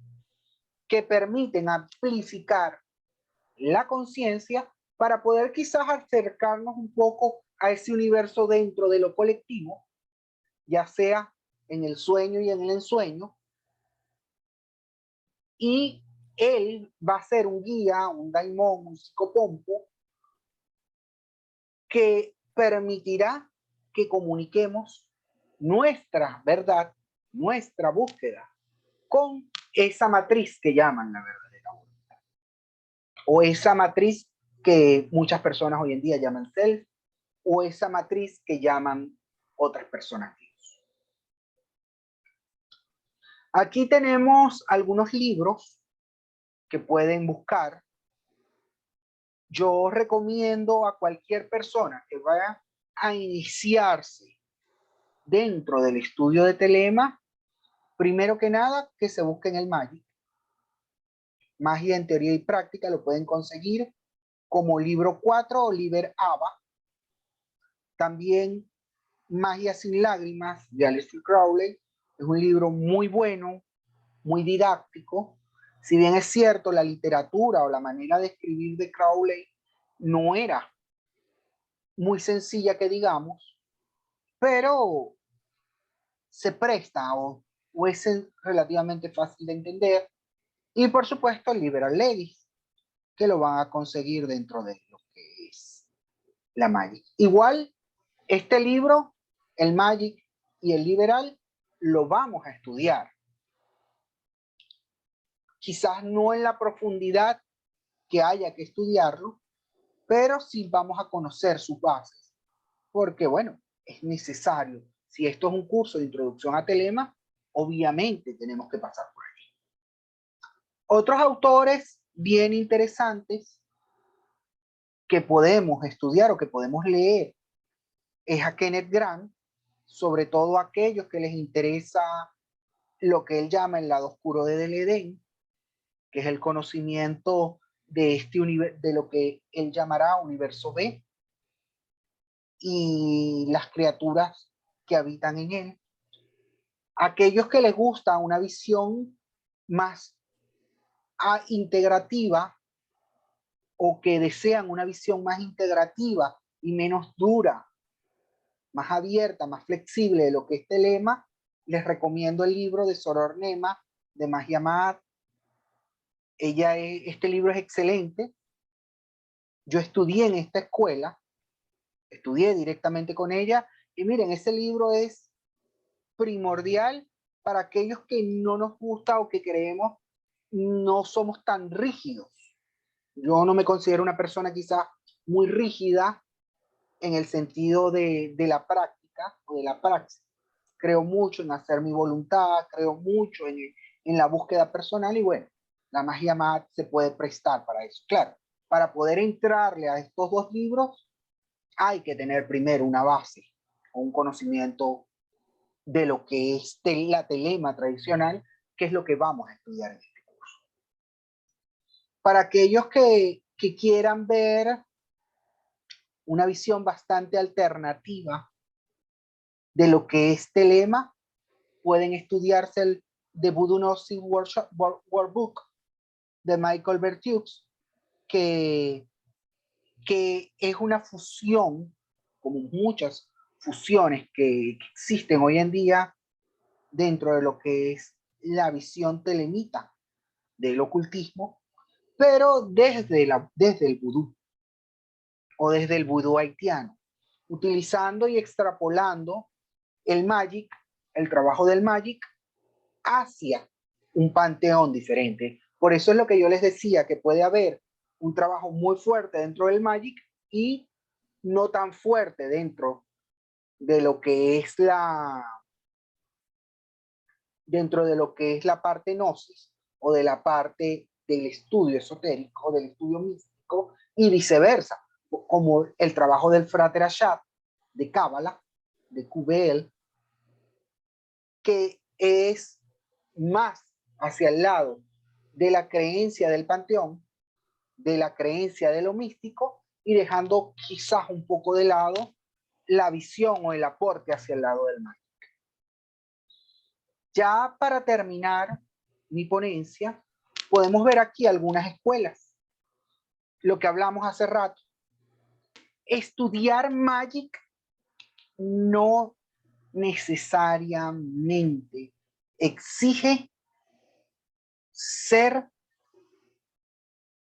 que permiten amplificar la conciencia para poder quizás acercarnos un poco a ese universo dentro de lo colectivo, ya sea en el sueño y en el ensueño, y él va a ser un guía, un daimon, un psicopompo, que permitirá que comuniquemos nuestra verdad, nuestra búsqueda, con esa matriz que llaman la verdadera voluntad, o esa matriz que muchas personas hoy en día llaman self, o esa matriz que llaman otras personas Dios. Aquí tenemos algunos libros que pueden buscar. Yo recomiendo a cualquier persona que vaya a iniciarse dentro del estudio de telema, primero que nada, que se busquen el Magic. Magia en teoría y práctica lo pueden conseguir como libro 4 o Liber Ava. También Magia sin lágrimas de Aleister Crowley. Es un libro muy bueno, muy didáctico. Si bien es cierto, la literatura o la manera de escribir de Crowley no era muy sencilla que digamos, pero se presta o es relativamente fácil de entender. Y por supuesto el Liberal Ladies, que lo van a conseguir dentro de lo que es la Magic. Igual, este libro, el Magic y el Liberal, lo vamos a estudiar. Quizás no en la profundidad que haya que estudiarlo, pero sí vamos a conocer sus bases. Porque, bueno, es necesario. Si esto es un curso de introducción a telema, obviamente tenemos que pasar por aquí. Otros autores bien interesantes que podemos estudiar o que podemos leer es a Kenneth Grant, sobre todo a aquellos que les interesa lo que él llama el lado oscuro del Edén, que es el conocimiento de este de lo que él llamará universo B y las criaturas que habitan en él. Aquellos que les gusta una visión más integrativa o que desean una visión más integrativa y menos dura, más abierta, más flexible de lo que es telema, les recomiendo el libro de Soror Nema, de Magia Maat. Este libro es excelente. Yo estudié en esta escuela, estudié directamente con ella, y miren, ese libro es primordial para aquellos que no nos gusta o que creemos no somos tan rígidos. Yo no me considero una persona quizás muy rígida en el sentido de la práctica o de la praxis. Creo mucho en hacer mi voluntad, creo mucho en la búsqueda personal y bueno, la magia mat se puede prestar para eso. Claro, para poder entrarle a estos dos libros hay que tener primero una base o un conocimiento de lo que es la telema tradicional, que es lo que vamos a estudiar en este curso. Para aquellos que quieran ver una visión bastante alternativa de lo que es telema, pueden estudiarse el The Voodoo Gnostic Workbook de Michael Bertiux, que es una fusión, como muchas fusiones que existen hoy en día dentro de lo que es la visión telemita del ocultismo, pero desde el vudú o desde el vudú haitiano, utilizando y extrapolando el Magic, el trabajo del Magic, hacia un panteón diferente. Por eso es lo que yo les decía, que puede haber un trabajo muy fuerte dentro del Magic y no tan fuerte dentro de lo que es la parte gnosis o de la parte del estudio esotérico, del estudio místico y viceversa, como el trabajo del Frater Ashat, de Cábala, de QBL, que es más hacia el lado de la creencia del panteón, de la creencia de lo místico y dejando quizás un poco de lado la visión o el aporte hacia el lado del mal. Ya para terminar mi ponencia, podemos ver aquí algunas escuelas. Lo que hablamos hace rato. Estudiar Magic no necesariamente exige ser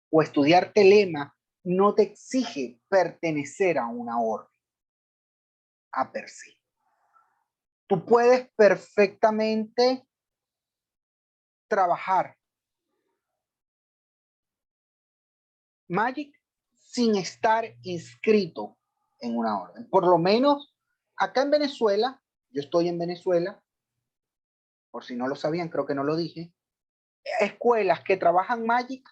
o estudiar telema, no te exige pertenecer a una orden a per se. Tú puedes perfectamente trabajar Magic sin estar inscrito en una orden. Por lo menos acá en Venezuela, yo estoy en Venezuela, por si no lo sabían, creo que no lo dije, escuelas que trabajan Magic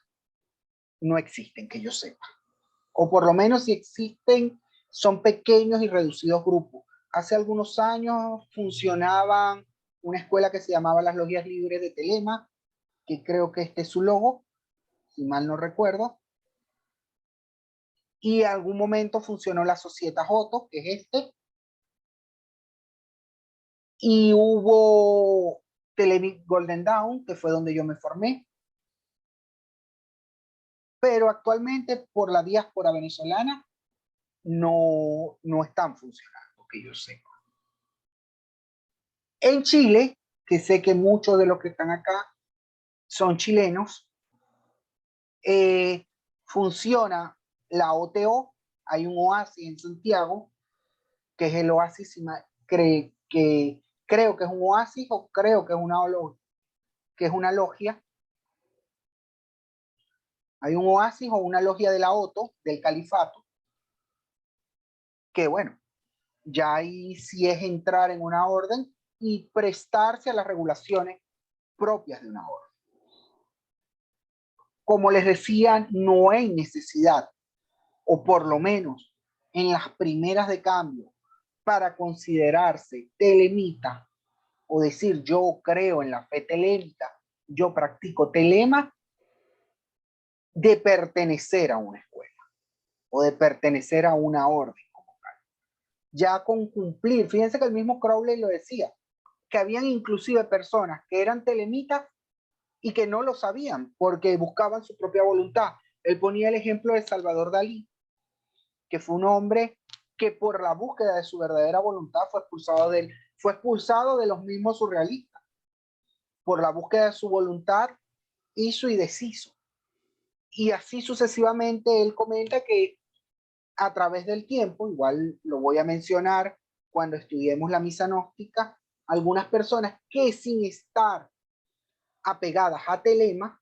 no existen, que yo sepa. O por lo menos si existen, son pequeños y reducidos grupos. Hace algunos años funcionaba una escuela que se llamaba las Logias Libres de Telema, que creo que este es su logo, si mal no recuerdo. Y en algún momento funcionó la Societas Otto, que es este. Y hubo Telemic Golden Dawn, que fue donde yo me formé. Pero actualmente por la diáspora venezolana no están funcionando, que yo sepa. En Chile, que sé que muchos de los que están acá son chilenos, funciona la OTO, hay un oasis en Santiago, que es el oasis, creo que es un oasis o creo que es una logia. Hay un oasis o una logia de la OTO, del califato, que bueno, ya ahí sí es entrar en una orden y prestarse a las regulaciones propias de una orden. Como les decía, no hay necesidad, o por lo menos en las primeras de cambio, para considerarse telemita o decir yo creo en la fe telémica, yo practico telema, de pertenecer a una escuela o de pertenecer a una orden como tal. Ya con cumplir, fíjense que el mismo Crowley lo decía, que habían inclusive personas que eran telemitas y que no lo sabían porque buscaban su propia voluntad. Él ponía el ejemplo de Salvador Dalí, que fue un hombre que por la búsqueda de su verdadera voluntad fue expulsado de los mismos surrealistas, por la búsqueda de su voluntad hizo y deshizo. Y así sucesivamente él comenta que a través del tiempo, igual lo voy a mencionar cuando estudiemos la misa gnóstica, algunas personas que sin estar apegadas a telema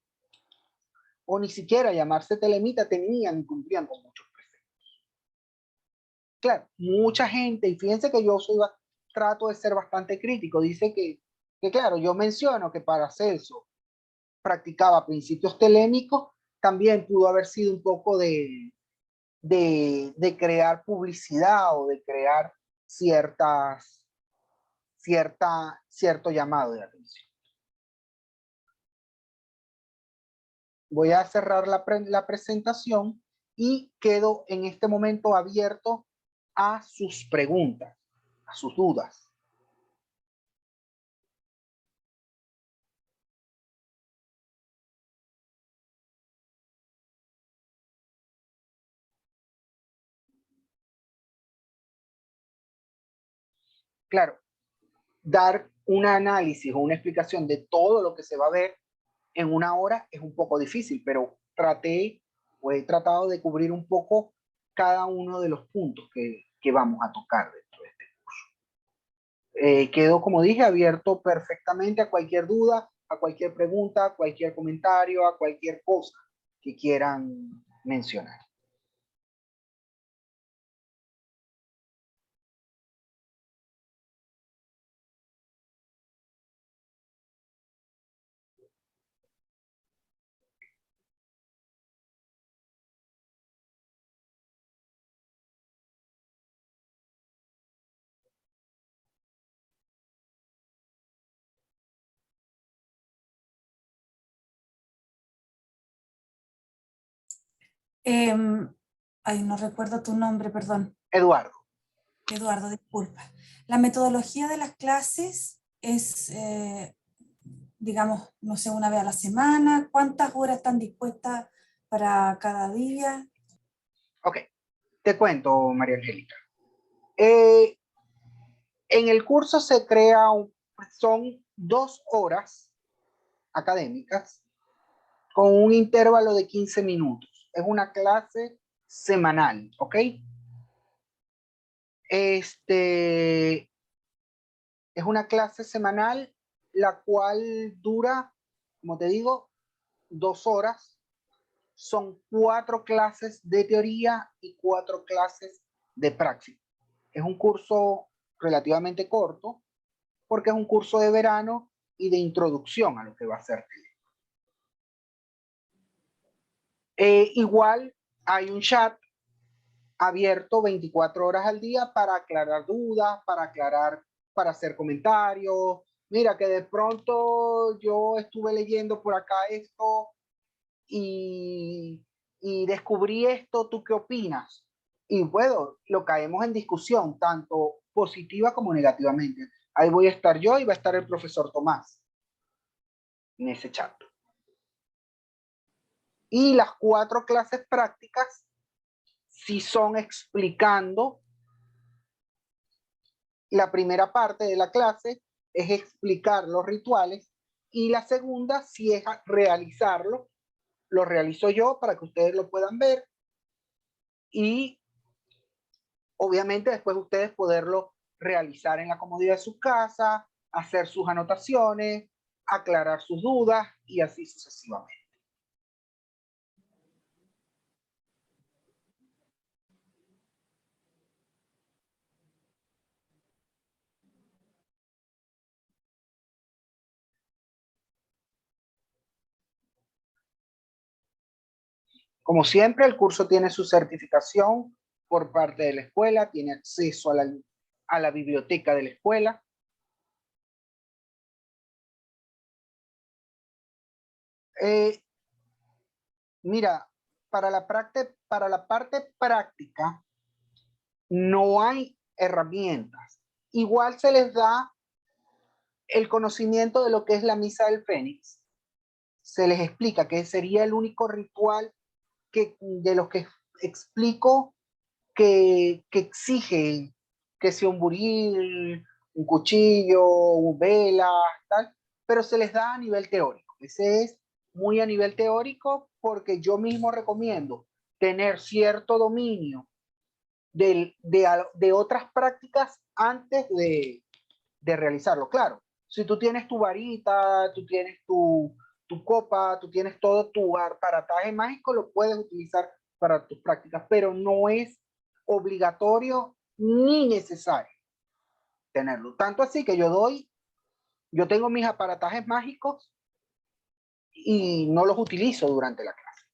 o ni siquiera llamarse telemita tenían y cumplían con muchos preceptos. Claro, mucha gente, y fíjense que yo trato de ser bastante crítico, dice que claro, yo menciono que Paracelso practicaba principios telémicos, también pudo haber sido un poco de crear publicidad o de crear cierto llamado de atención. Voy a cerrar la presentación y quedo en este momento abierto a sus preguntas, a sus dudas. Claro, dar un análisis o una explicación de todo lo que se va a ver en una hora es un poco difícil, pero he tratado de cubrir un poco cada uno de los puntos que vamos a tocar dentro de este curso. Quedo, como dije, abierto perfectamente a cualquier duda, a cualquier pregunta, a cualquier comentario, a cualquier cosa que quieran mencionar. Ay, no recuerdo tu nombre, perdón. Eduardo. Eduardo, disculpa. La metodología de las clases es, digamos, no sé, una vez a la semana. ¿Cuántas horas están dispuestas para cada día? Ok, te cuento, María Angélica. En el curso se crea, son 2 horas académicas con un intervalo de 15 minutos. Es una clase semanal, ¿ok? Es una clase semanal la cual dura, como te digo, 2 horas. Son 4 clases de teoría y 4 clases de práctica. Es un curso relativamente corto porque es un curso de verano y de introducción a lo que va a ser. Igual hay un chat abierto 24 horas al día para aclarar dudas, para hacer comentarios. Mira que de pronto yo estuve leyendo por acá esto y, y descubrí esto, ¿tú qué opinas? Y bueno, lo caemos en discusión, tanto positiva como negativamente. Ahí voy a estar yo y va a estar el profesor Tomás en ese chat. Y las 4 clases prácticas sí son explicando. La primera parte de la clase es explicar los rituales y la segunda sí es realizarlo. Lo realizo yo para que ustedes lo puedan ver y obviamente después ustedes poderlo realizar en la comodidad de su casa, hacer sus anotaciones, aclarar sus dudas y así sucesivamente. Como siempre, el curso tiene su certificación por parte de la escuela, tiene acceso a la biblioteca de la escuela. Mira, para la parte práctica no hay herramientas. Igual se les da el conocimiento de lo que es la misa del Fénix. Se les explica que sería el único ritual de los que explico que exige que sea un buril, un cuchillo, un vela, tal, pero se les da a nivel teórico. Ese es muy a nivel teórico porque yo mismo recomiendo tener cierto dominio de otras prácticas antes de realizarlo. Claro, si tú tienes tu varita, tú tienes tu copa, tú tienes todo tu aparataje mágico, lo puedes utilizar para tus prácticas, pero no es obligatorio ni necesario tenerlo. Tanto así que yo tengo mis aparatajes mágicos y no los utilizo durante la clase.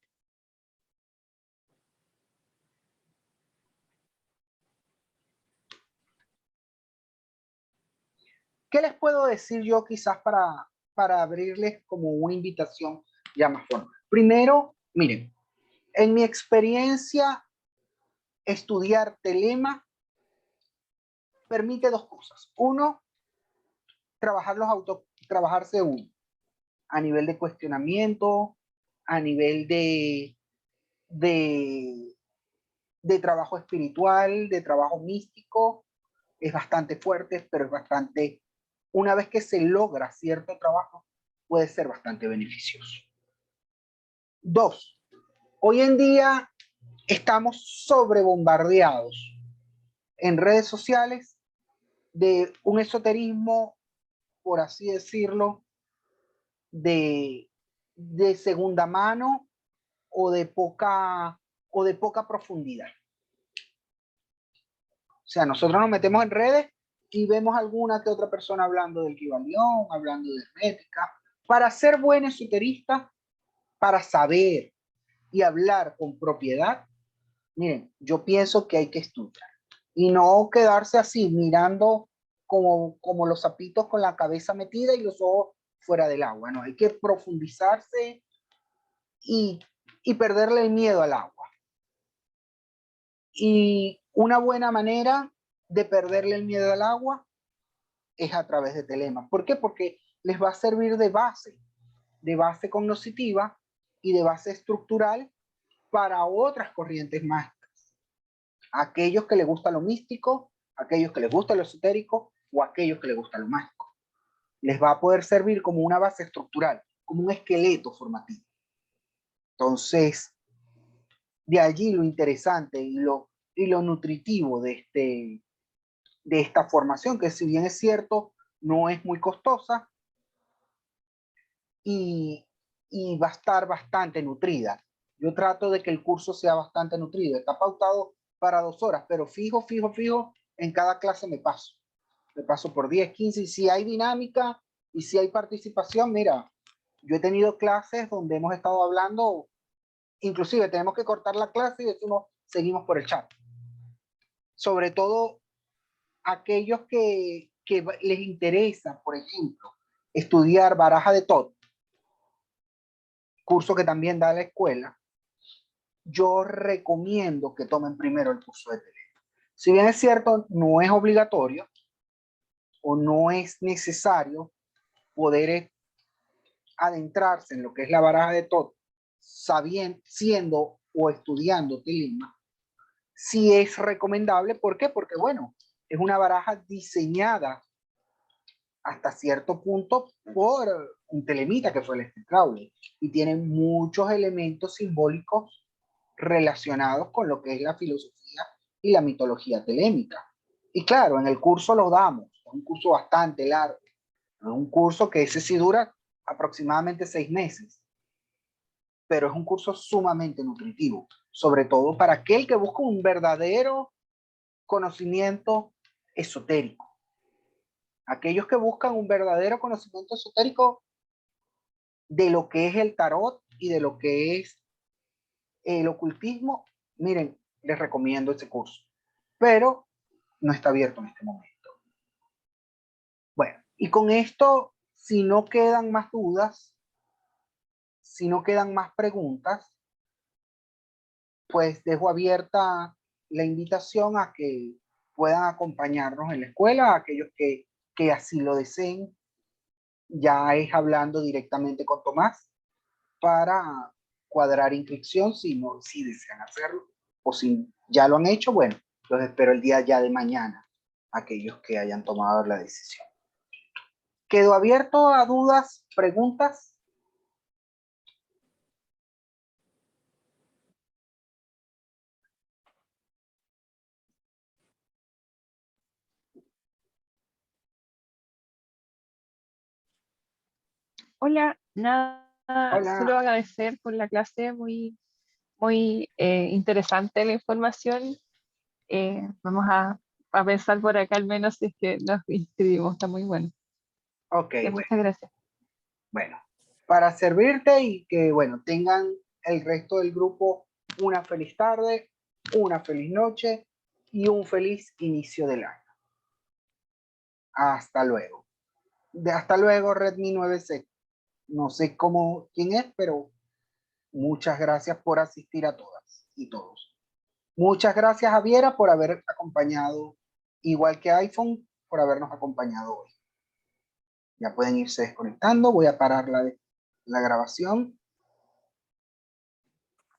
¿Qué les puedo decir yo quizás para abrirles como una invitación ya más formal? Primero, miren, en mi experiencia, estudiar telema permite 2 cosas. Uno, trabajarse uno a nivel de cuestionamiento, a nivel de, de trabajo espiritual, de trabajo místico. Es bastante fuerte, pero es bastante, una vez que se logra cierto trabajo, puede ser bastante beneficioso. 2, hoy en día estamos sobrebombardeados en redes sociales de un esoterismo, por así decirlo, de segunda mano o de poca profundidad. O sea, nosotros nos metemos en redes y vemos alguna que otra persona hablando del Kybalión, hablando de hermética. Para ser buen esoterista, para saber y hablar con propiedad, miren, yo pienso que hay que estudiar y no quedarse así mirando como los sapitos con la cabeza metida y los ojos fuera del agua. No, hay que profundizarse y perderle el miedo al agua. Y una buena manera de perderle el miedo al agua es a través de telemas. ¿Por qué? Porque les va a servir de base cognoscitiva y de base estructural para otras corrientes mágicas. Aquellos que les gusta lo místico, aquellos que les gusta lo esotérico o aquellos que les gusta lo mágico. Les va a poder servir como una base estructural, como un esqueleto formativo. Entonces, de allí lo interesante y lo nutritivo de esta formación, que si bien es cierto, no es muy costosa y va a estar bastante nutrida. Yo trato de que el curso sea bastante nutrido. Está pautado para 2 horas, pero fijo, en cada clase me paso por 10, 15, y si hay dinámica y si hay participación, mira, yo he tenido clases donde hemos estado hablando, inclusive tenemos que cortar la clase y decimos, seguimos por el chat. Sobre todo aquellos que les interesa, por ejemplo, estudiar baraja de Thoth, curso que también da la escuela, yo recomiendo que tomen primero el curso de telema. Si bien es cierto, no es obligatorio o no es necesario poder adentrarse en lo que es la baraja de Thoth, siendo o estudiando telema, sí es recomendable. ¿Por qué? Porque, bueno, es una baraja diseñada hasta cierto punto por un telemita que fue el Crowley, y tiene muchos elementos simbólicos relacionados con lo que es la filosofía y la mitología telémica. Y claro, en el curso lo damos, es un curso bastante largo, es un curso que ese sí dura aproximadamente 6 meses, pero es un curso sumamente nutritivo, sobre todo para aquel que busca un verdadero conocimiento esotérico. Aquellos que buscan un verdadero conocimiento esotérico de lo que es el tarot y de lo que es el ocultismo, miren, les recomiendo ese curso, pero no está abierto en este momento. Bueno, y con esto, si no quedan más dudas, si no quedan más preguntas, pues dejo abierta la invitación a que puedan acompañarnos en la escuela, a aquellos que así lo deseen. Ya es hablando directamente con Tomás para cuadrar inscripción si desean hacerlo, o si ya lo han hecho, bueno, los espero el día ya de mañana, aquellos que hayan tomado la decisión. ¿Quedó abierto a dudas, preguntas? Hola, nada, Hola. solo agradecer por la clase, muy interesante la información. Vamos a pensar por acá al menos si es que nos inscribimos, está muy bueno. Ok, bueno. Muchas gracias. Bueno, para servirte y que, bueno, tengan el resto del grupo una feliz tarde, una feliz noche y un feliz inicio del año. Hasta luego. Hasta luego, Redmi 9C. No sé quién es, pero muchas gracias por asistir a todas y todos. Muchas gracias, Javiera, por haber acompañado, igual que iPhone, por habernos acompañado hoy. Ya pueden irse desconectando. Voy a parar la grabación.